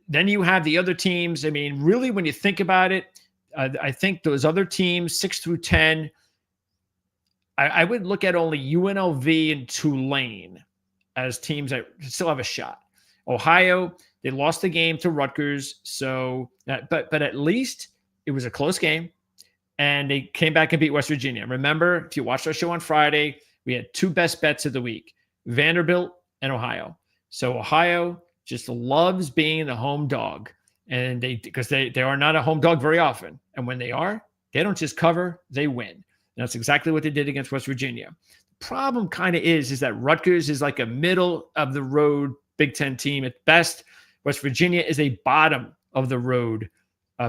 Then you have the other teams. I mean, really, when you think about it, I think those other teams, 6 through 10, I would look at only UNLV and Tulane as teams that still have a shot. Ohio, they lost the game to Rutgers. So, but at least it was a close game. And they came back and beat West Virginia. Remember, if you watched our show on Friday, we had 2 best bets of the week, Vanderbilt and Ohio. So Ohio just loves being the home dog. And because they are not a home dog very often. And when they are, they don't just cover, they win. And that's exactly what they did against West Virginia. The problem kind of is that Rutgers is like a middle of the road Big Ten team at best. West Virginia is a bottom of the road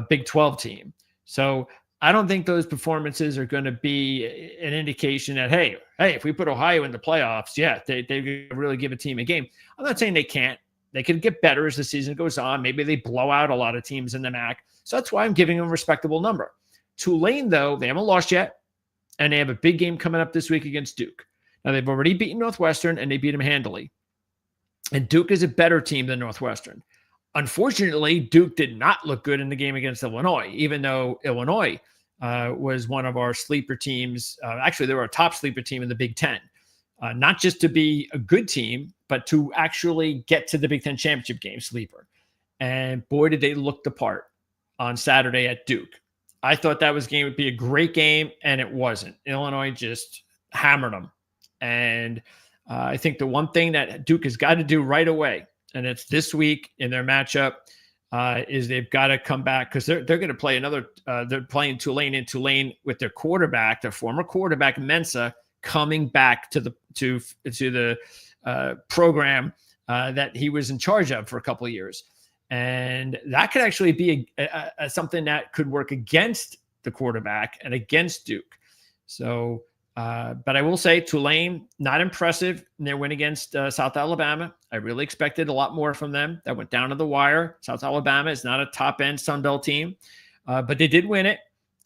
Big 12 team. So I don't think those performances are going to be an indication that, hey, if we put Ohio in the playoffs, they really give a team a game. I'm not saying they can't. They could get better as the season goes on. Maybe they blow out a lot of teams in the MAC. So that's why I'm giving them a respectable number. Tulane, though, they haven't lost yet, and they have a big game coming up this week against Duke. Now, they've already beaten Northwestern, and they beat them handily. And Duke is a better team than Northwestern. Unfortunately, Duke did not look good in the game against Illinois, even though Illinois was one of our sleeper teams. Actually, they were a top sleeper team in the Big Ten. Not just to be a good team, but to actually get to the Big Ten championship game, sleeper. And boy, did they look the part on Saturday at Duke. I thought that game would be a great game, and it wasn't. Illinois just hammered them. And I think the one thing that Duke has got to do right away, and it's this week in their matchup, is they've got to come back because they're going to play another. They're playing Tulane in Tulane with their quarterback, their former quarterback Mensah, coming back to the program that he was in charge of for a couple of years, and that could actually be a something that could work against the quarterback and against Duke. So. But I will say Tulane, not impressive in their win against South Alabama. I really expected a lot more from them. That went down to the wire. South Alabama is not a top-end Sun Belt team, but they did win it,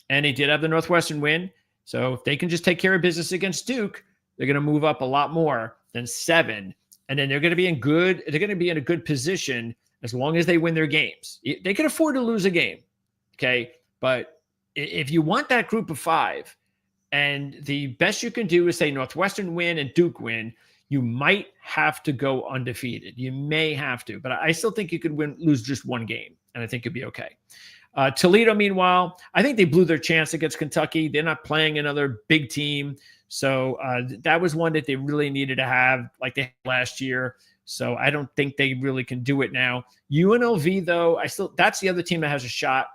and they did have the Northwestern win. So if they can just take care of business against Duke, they're going to move up a lot more than 7, and then they're going to be in a good position as long as they win their games. They can afford to lose a game, okay? But if you want that group of 5, and the best you can do is say Northwestern win and Duke win, you might have to go undefeated. You may have to, but I still think you could lose just one game, and I think it'd be okay. Toledo, meanwhile, I think they blew their chance against Kentucky. They're not playing another big team. So that was one that they really needed to have like they had last year. So I don't think they really can do it now. UNLV, though, that's the other team that has a shot.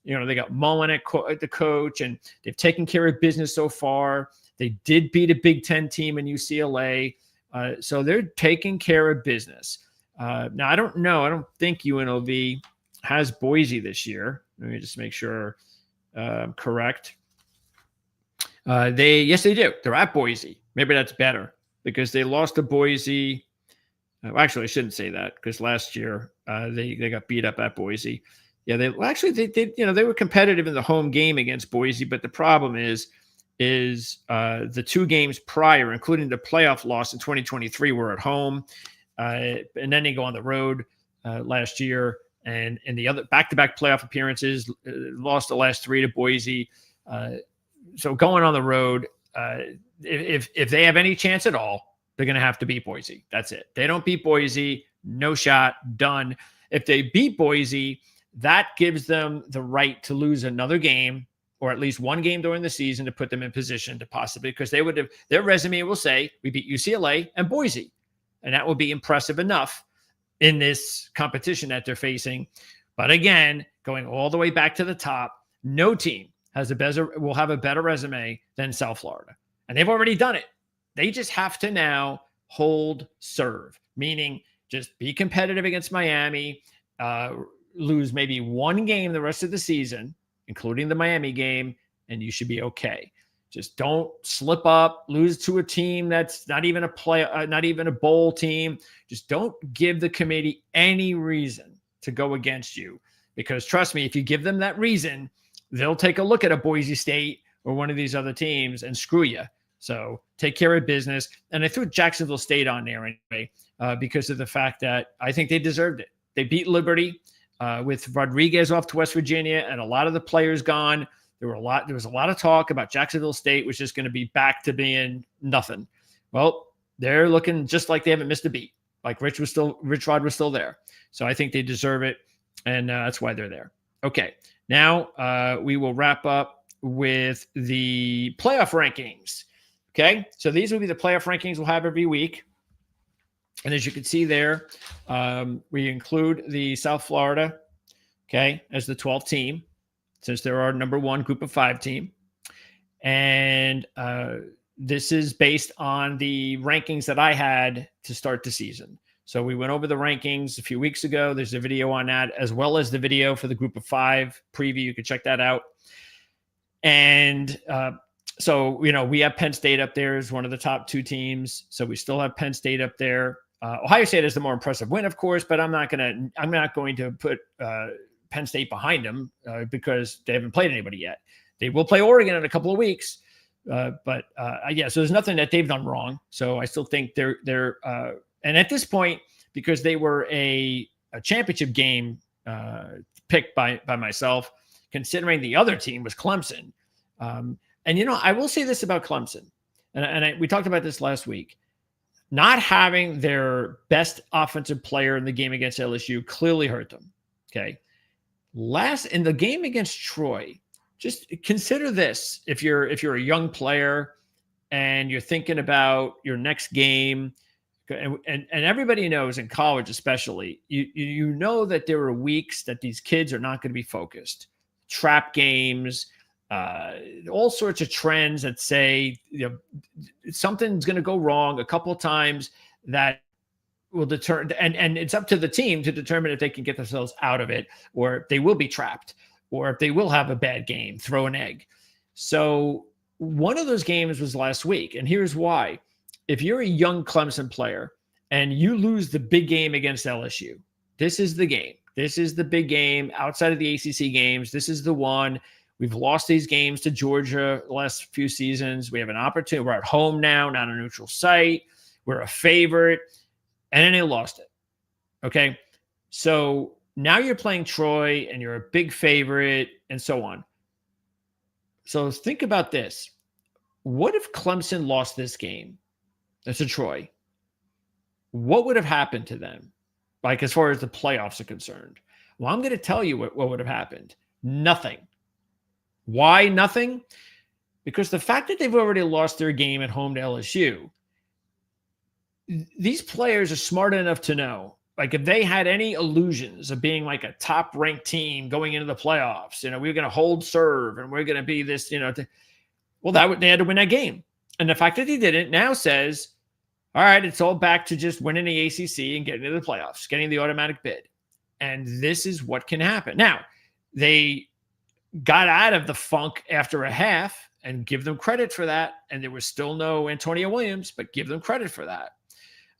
They got Mullen at the coach, and they've taken care of business so far. They did beat a Big Ten team in UCLA. So they're taking care of business. Now, I don't know. I don't think UNLV has Boise this year. Let me just make sure I'm correct. Yes, they do. They're at Boise. Maybe that's better because they lost to Boise. Actually, I shouldn't say that because last year they got beat up at Boise. Yeah, they were competitive in the home game against Boise, but the problem is the 2 games prior, including the playoff loss in 2023, were at home, and then they go on the road last year, and in the other back-to-back playoff appearances, lost the last 3 to Boise. So going on the road, if they have any chance at all, they're going to have to beat Boise. That's it. They don't beat Boise, no shot, done. If they beat Boise, that gives them the right to lose another game or at least one game during the season to put them in position to possibly, because they would have, their resume will say, we beat UCLA and Boise. And that will be impressive enough in this competition that they're facing. But again, going all the way back to the top, no team will have a better resume than South Florida. And they've already done it. They just have to now hold serve, meaning just be competitive against Miami, lose maybe one game the rest of the season, including the Miami game, and you should be okay. Just don't slip up, lose to a team that's not even a bowl team. Just don't give the committee any reason to go against you, because trust me, if you give them that reason, they'll take a look at a Boise State or one of these other teams and screw you. So take care of business. And I threw Jacksonville State on there anyway, because of the fact that I think they deserved it. They beat Liberty with Rodriguez off to West Virginia and a lot of the players gone. There was a lot of talk about Jacksonville State was just going to be back to being nothing. Well, they're looking just like they haven't missed a beat. Like Rich Rod was still there. So I think they deserve it. And that's why they're there. Okay. Now we will wrap up with the playoff rankings. Okay. So these will be the playoff rankings we'll have every week. And as you can see there, we include the South Florida, okay, as the 12th team, since they're our number one group of 5 team. And this is based on the rankings that I had to start the season. So we went over the rankings a few weeks ago. There's a video on that, as well as the video for the group of 5 preview. You can check that out. And so, we have Penn State up there as one of the top 2 teams. So we still have Penn State up there. Ohio State is the more impressive win, of course, but I'm not going to put Penn State behind them because they haven't played anybody yet. They will play Oregon in a couple of weeks. So there's nothing that they've done wrong. So I still think they're and at this point, because they were a championship game picked by myself, considering the other team was Clemson. I will say this about Clemson, and we talked about this last week. Not having their best offensive player in the game against LSU clearly hurt them. Okay. In the game against Troy, just consider this. If you're a young player and you're thinking about your next game, and everybody knows in college, especially, you know that there are weeks that these kids are not going to be focused. Trap games, all sorts of trends that say something's going to go wrong a couple of times that will determine, and it's up to the team to determine if they can get themselves out of it, or if they will be trapped, or if they will have a bad game, throw an egg. So one of those games was last week, and here's why. If you're a young Clemson player and you lose the big game against LSU, this is the game. This is the big game outside of the ACC games. This is the one. We've lost these games to Georgia the last few seasons. We have an opportunity. We're at home now, not a neutral site. We're a favorite. And then they lost it. Okay. So now you're playing Troy and you're a big favorite and so on. So think about this. What if Clemson lost this game? That's a Troy. What would have happened to them? Like as far as the playoffs are concerned? Well, I'm going to tell you what would have happened. Nothing. Why nothing? Because the fact that they've already lost their game at home to LSU, these players are smart enough to know, like if they had any illusions of being like a top ranked team going into the playoffs, we're going to hold serve and we're going to be this, they had to win that game. And the fact that they didn't now says, all right, it's all back to just winning the ACC and getting into the playoffs, getting the automatic bid. And this is what can happen. Now, they got out of the funk after a half, and give them credit for that. And there was still no Antonio Williams, but give them credit for that.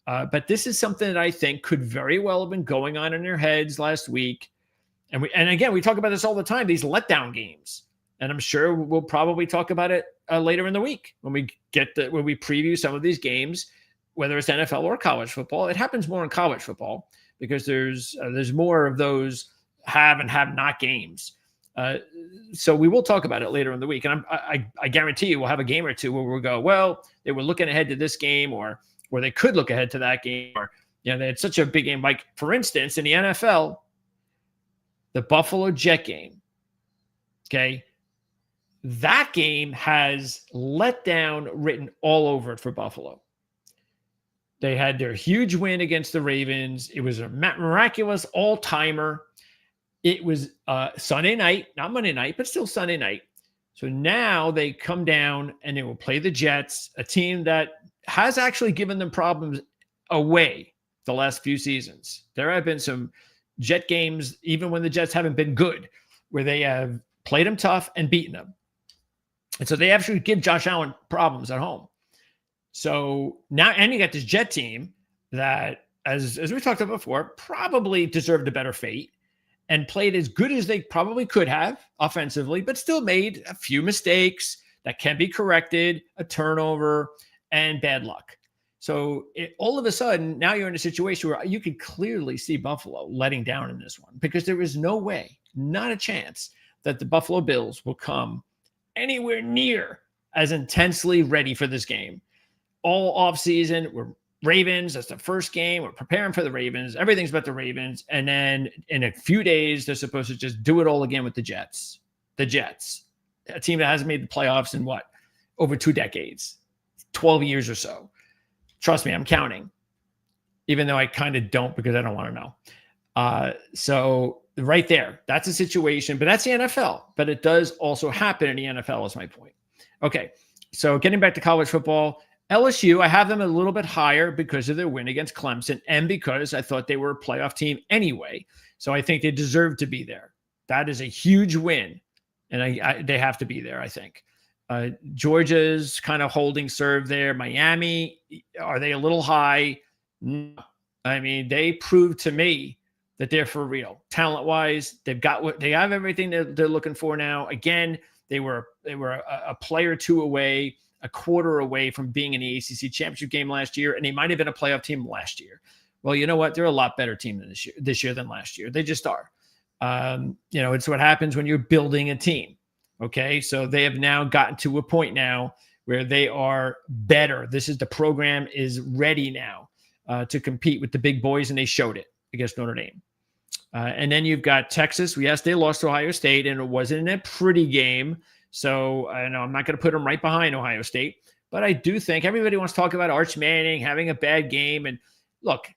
But this is something that I think could very well have been going on in their heads last week. And again, we talk about this all the time, these letdown games. And I'm sure we'll probably talk about it later in the week when we preview some of these games, whether it's NFL or college football. It happens more in college football because there's more of those have and have not games. So we will talk about it later in the week. And I guarantee you we'll have a game or two where we'll go, well, they were looking ahead to this game or they could look ahead to that game, or, they had such a big game. Like, for instance, in the NFL, the Buffalo Jet game, okay, that game has letdown written all over it for Buffalo. They had their huge win against the Ravens. It was a miraculous all-timer. It was Sunday night, not Monday night, but still Sunday night. So now they come down and they will play the Jets, a team that has actually given them problems away the last few seasons. There have been some Jet games, even when the Jets haven't been good, where they have played them tough and beaten them. And so they actually give Josh Allen problems at home. So now, and you got this Jet team that, as we talked about before, probably deserved a better fate and played as good as they probably could have offensively, but still made a few mistakes that can be corrected, a turnover, and bad luck. So all of a sudden, now you're in a situation where you could clearly see Buffalo letting down in this one, because there is no way, not a chance, that the Buffalo Bills will come anywhere near as intensely ready for this game. All offseason, we're Ravens, that's the first game. We're preparing for the Ravens. Everything's about the Ravens. And then in a few days, they're supposed to just do it all again with the Jets. The Jets, a team that hasn't made the playoffs in over 2 decades, 12 years or so. Trust me, I'm counting, even though I kind of don't, because I don't want to know. So right there, that's a situation, but that's the NFL. But it does also happen in the NFL, is my point. Okay, so getting back to college football, LSU, I have them a little bit higher because of their win against Clemson and because I thought they were a playoff team anyway. So I think they deserve to be there. That is a huge win, and they have to be there, I think. Georgia's kind of holding serve there. Miami, are they a little high? No. I mean, they proved to me that they're for real. Talent-wise, they have everything they're looking for now. Again, they were a player or two away, a quarter away from being in the ACC championship game last year, and they might have been a playoff team last year. Well, you know what? They're a lot better team than this year than last year. They just are. It's what happens when you're building a team. Okay, so they have now gotten to a point now where they are better. The program is ready now to compete with the big boys, and they showed it against Notre Dame. And then you've got Texas. Yes, they lost to Ohio State, and it wasn't a pretty game. So I know I'm not going to put them right behind Ohio State, but I do think everybody wants to talk about Arch Manning having a bad game. And look,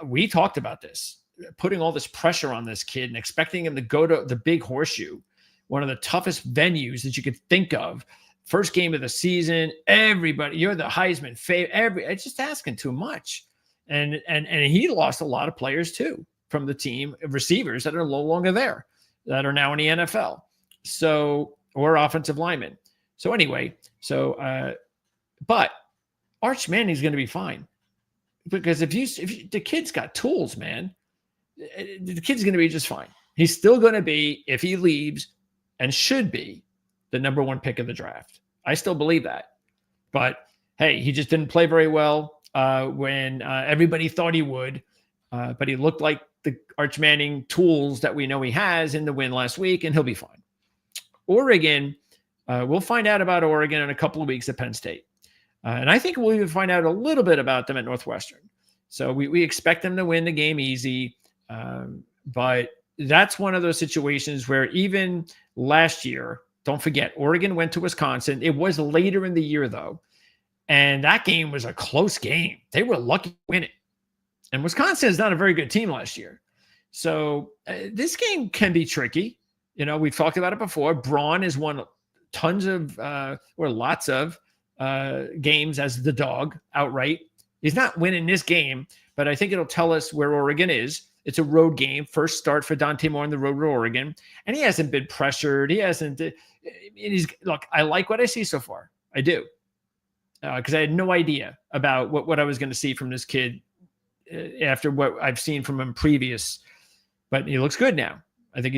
we talked about this, putting all this pressure on this kid and expecting him to go to the Big Horseshoe, one of the toughest venues that you could think of. First game of the season, everybody, you're the Heisman favorite. It's just asking too much. And he lost a lot of players too from the team, receivers that are no longer there, that are now in the NFL. So, or offensive linemen. So anyway, but Arch Manning's going to be fine, because if the kid's got tools, man, the kid's going to be just fine. He's still going to be, if he leaves, and should be, the number 1 pick of the draft. I still believe that. But hey, he just didn't play very well when everybody thought he would. But he looked like the Arch Manning tools that we know he has in the win last week, and he'll be fine. Oregon, we'll find out about Oregon in a couple of weeks at Penn State. And I think we'll even find out a little bit about them at Northwestern. So we expect them to win the game easy. But that's one of those situations where even last year, don't forget, Oregon went to Wisconsin. It was later in the year, though. And that game was a close game. They were lucky to win it. And Wisconsin is not a very good team last year. So this game can be tricky. We've talked about it before. Braun has won tons of or lots of games as the dog outright. He's not winning this game, but I think it'll tell us where Oregon is. It's a road game. First start for Dante Moore on the road to Oregon. And he hasn't been pressured. Look, I like what I see so far. I do. Because I had no idea about what I was going to see from this kid after what I've seen from him previous. But he looks good now. I think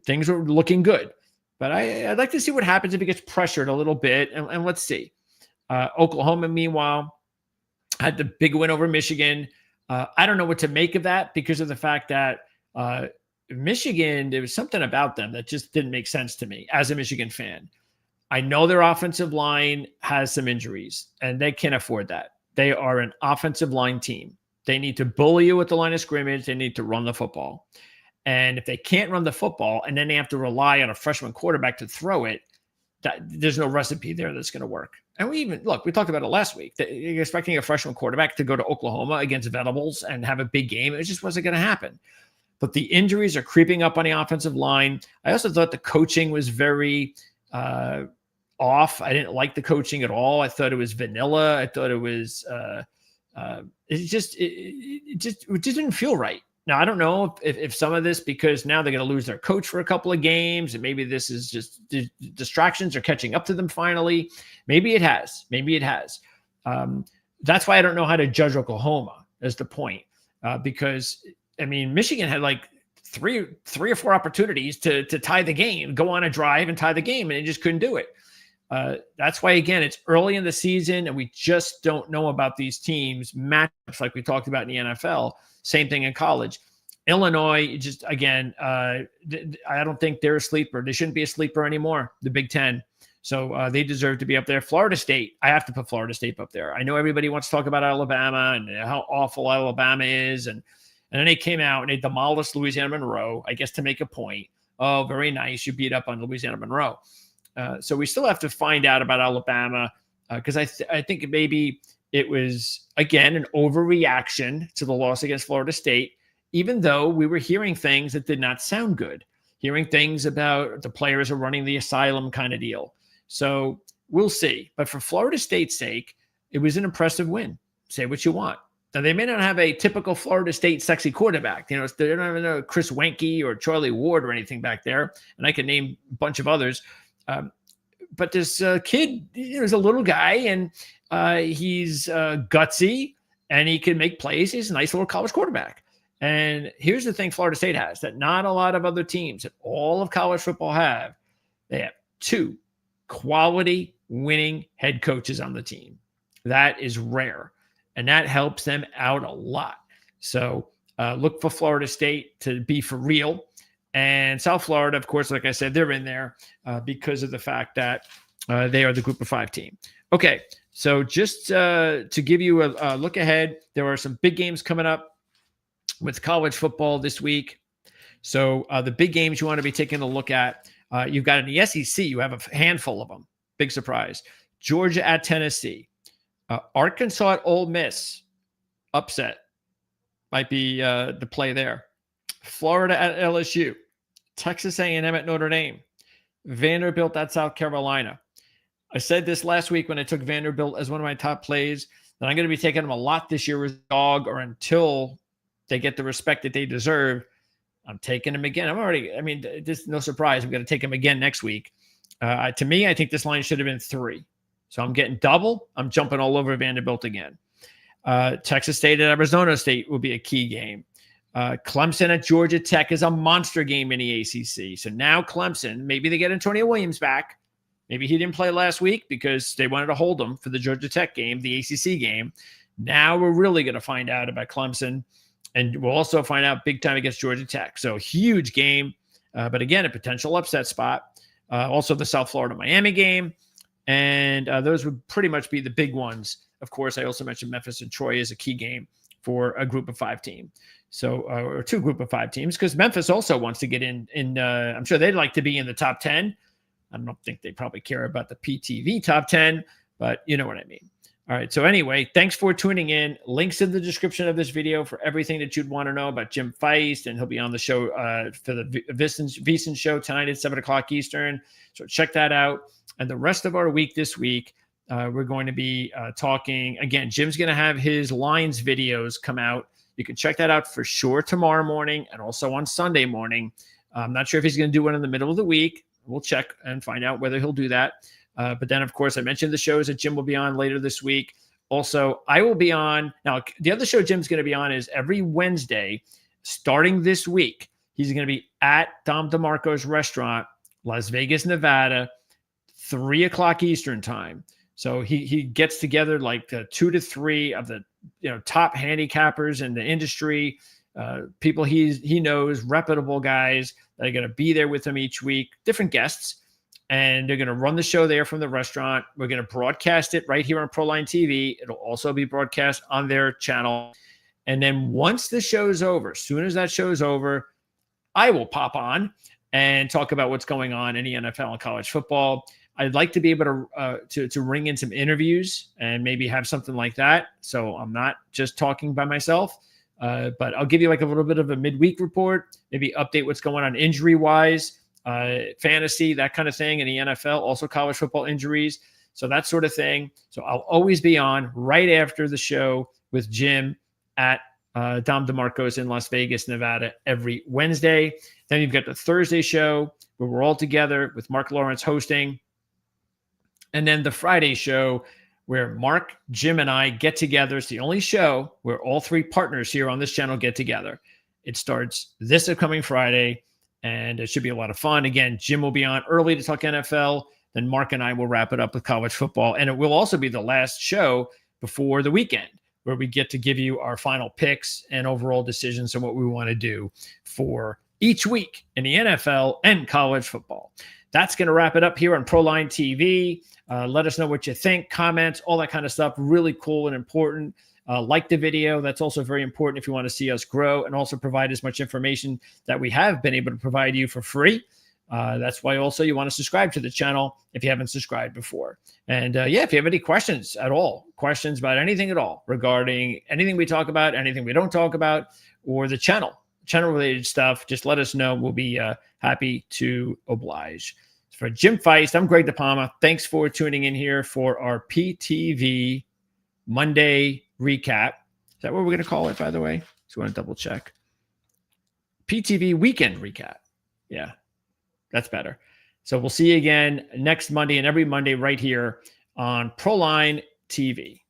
things are looking good. But I'd like to see what happens if he gets pressured a little bit. And let's see. Oklahoma, meanwhile, had the big win over Michigan. I don't know what to make of that, because of the fact that Michigan, there was something about them that just didn't make sense to me as a Michigan fan. I know their offensive line has some injuries, and they can't afford that. They are an offensive line team. They need to bully you at the line of scrimmage. They need to run the football. And if they can't run the football and then they have to rely on a freshman quarterback to throw it, there's no recipe there that's going to work. And we talked about it last week. You're expecting a freshman quarterback to go to Oklahoma against Venables and have a big game. It just wasn't going to happen. but the injuries are creeping up on the offensive line. I also thought the coaching was very off. I didn't like the coaching at all. I thought it was vanilla. I thought it was it just didn't feel right. Now, I don't know if some of this, because now they're going to lose their coach for a couple of games, and maybe this is just distractions are catching up to them finally. Maybe it has. That's why I don't know how to judge Oklahoma, is the point. Because, I mean, Michigan had like three or four opportunities to tie the game, go on a drive and tie the game, and they just couldn't do it. That's why, again, it's early in the season, and we just don't know about these teams' matchups like we talked about in the NFL. Same thing in college. Illinois, just, again, I don't think they're a sleeper. They shouldn't be a sleeper anymore, the Big Ten. So they deserve to be up there. Florida State, I have to put Florida State up there. I know everybody wants to talk about Alabama and how awful Alabama is. And then they came out and they demolished Louisiana Monroe, I guess, to make a point. Oh, very nice. You beat up on Louisiana Monroe. So we still have to find out about Alabama, because I think maybe it was, again, an overreaction to the loss against Florida State, even though we were hearing things that did not sound good, hearing things about the players are running the asylum kind of deal. So we'll see. But for Florida State's sake, it was an impressive win. Say what you want. Now, they may not have a typical Florida State sexy quarterback. You know, they don't even know Chris Wenke or Charlie Ward or anything back there. And I can name a bunch of others. But this kid, he's a little guy, and he's gutsy, and he can make plays. He's a nice little college quarterback. And here's the thing Florida State has that not a lot of other teams that all of college football have. They have two quality winning head coaches on the team. That is rare, and that helps them out a lot. So look for Florida State to be for real. And South Florida, of course, like I said, they're in there because of the fact that they are the Group of 5 team. Okay, so just to give you a look ahead, there are some big games coming up with college football this week. So the big games you want to be taking a look at, you've got in the SEC, you have a handful of them. Big surprise. Georgia at Tennessee. Arkansas at Ole Miss. Upset. Might be the play there. Florida at LSU. Texas A&M at Notre Dame. Vanderbilt at South Carolina. I said this last week when I took Vanderbilt as one of my top plays, that I'm going to be taking them a lot this year as a dog, or until they get the respect that they deserve. I'm taking them again. This no surprise. I'm going to take them again next week. To me, I think this line should have been 3. So I'm getting double. I'm jumping all over Vanderbilt again. Texas State at Arizona State will be a key game. Clemson at Georgia Tech is a monster game in the ACC. So now Clemson, maybe they get Antonio Williams back. Maybe he didn't play last week because they wanted to hold him for the Georgia Tech game, the ACC game. Now we're really going to find out about Clemson, and we'll also find out big time against Georgia Tech. So huge game, but again, a potential upset spot. Also the South Florida Miami game, and those would pretty much be the big ones. Of course, I also mentioned Memphis and Troy as a key game for a Group of 5 team. So, or 2 Group of 5 teams, because Memphis also wants to get in. I'm sure they'd like to be in the top 10. I don't think they probably care about the PTV top 10, but you know what I mean. All right. So anyway, thanks for tuning in. Links in the description of this video for everything that you'd want to know about Jim Feist, and he'll be on the show for the VSiN show tonight at 7:00 Eastern. So check that out. And the rest of our week this week, we're going to be talking again. Jim's going to have his lines videos come out. You can check that out for sure tomorrow morning and also on Sunday morning. I'm not sure if he's going to do one in the middle of the week. We'll check and find out whether he'll do that. But then, of course, I mentioned the shows that Jim will be on later this week. Also, I will be on. Now, the other show Jim's going to be on is every Wednesday, starting this week. He's going to be at Dom DeMarco's restaurant, Las Vegas, Nevada, 3:00 Eastern time. So he gets together like 2 to 3 of the top handicappers in the industry, people he knows, reputable guys that are going to be there with him each week, different guests, and they're going to run the show there from the restaurant. We're going to broadcast it right here on Proline TV. It'll also be broadcast on their channel. And then once the show's over, as soon as that show's over, I will pop on and talk about what's going on in the NFL and college football. I'd like to be able to ring in some interviews and maybe have something like that. So I'm not just talking by myself. But I'll give you like a little bit of a midweek report, maybe update what's going on injury-wise, fantasy, that kind of thing in the NFL, also college football injuries. So that sort of thing. So I'll always be on right after the show with Jim at Dom DeMarco's in Las Vegas, Nevada, every Wednesday. Then you've got the Thursday show where we're all together with Mark Lawrence hosting. And then the Friday show where Mark, Jim, and I get together. It's the only show where all three partners here on this channel get together. It starts this upcoming Friday, and it should be a lot of fun. Again, Jim will be on early to talk NFL. Then Mark and I will wrap it up with college football. And it will also be the last show before the weekend, where we get to give you our final picks and overall decisions on what we want to do for each week in the NFL and college football. That's going to wrap it up here on Proline TV. Let us know what you think, comments, all that kind of stuff. Really cool and important. Like the video. That's also very important if you want to see us grow and also provide as much information that we have been able to provide you for free. That's why also you want to subscribe to the channel if you haven't subscribed before. And yeah, if you have any questions at all, questions about anything at all regarding anything we talk about, anything we don't talk about, or the channel related stuff, just let us know. We'll be happy to oblige. For Jim Feist, I'm Greg DePalma. Thanks for tuning in here for our PTV Monday recap. Is that what we're going to call it, by the way? So we want to double check. PTV Weekend Recap. Yeah, that's better. So we'll see you again next Monday and every Monday right here on Proline TV.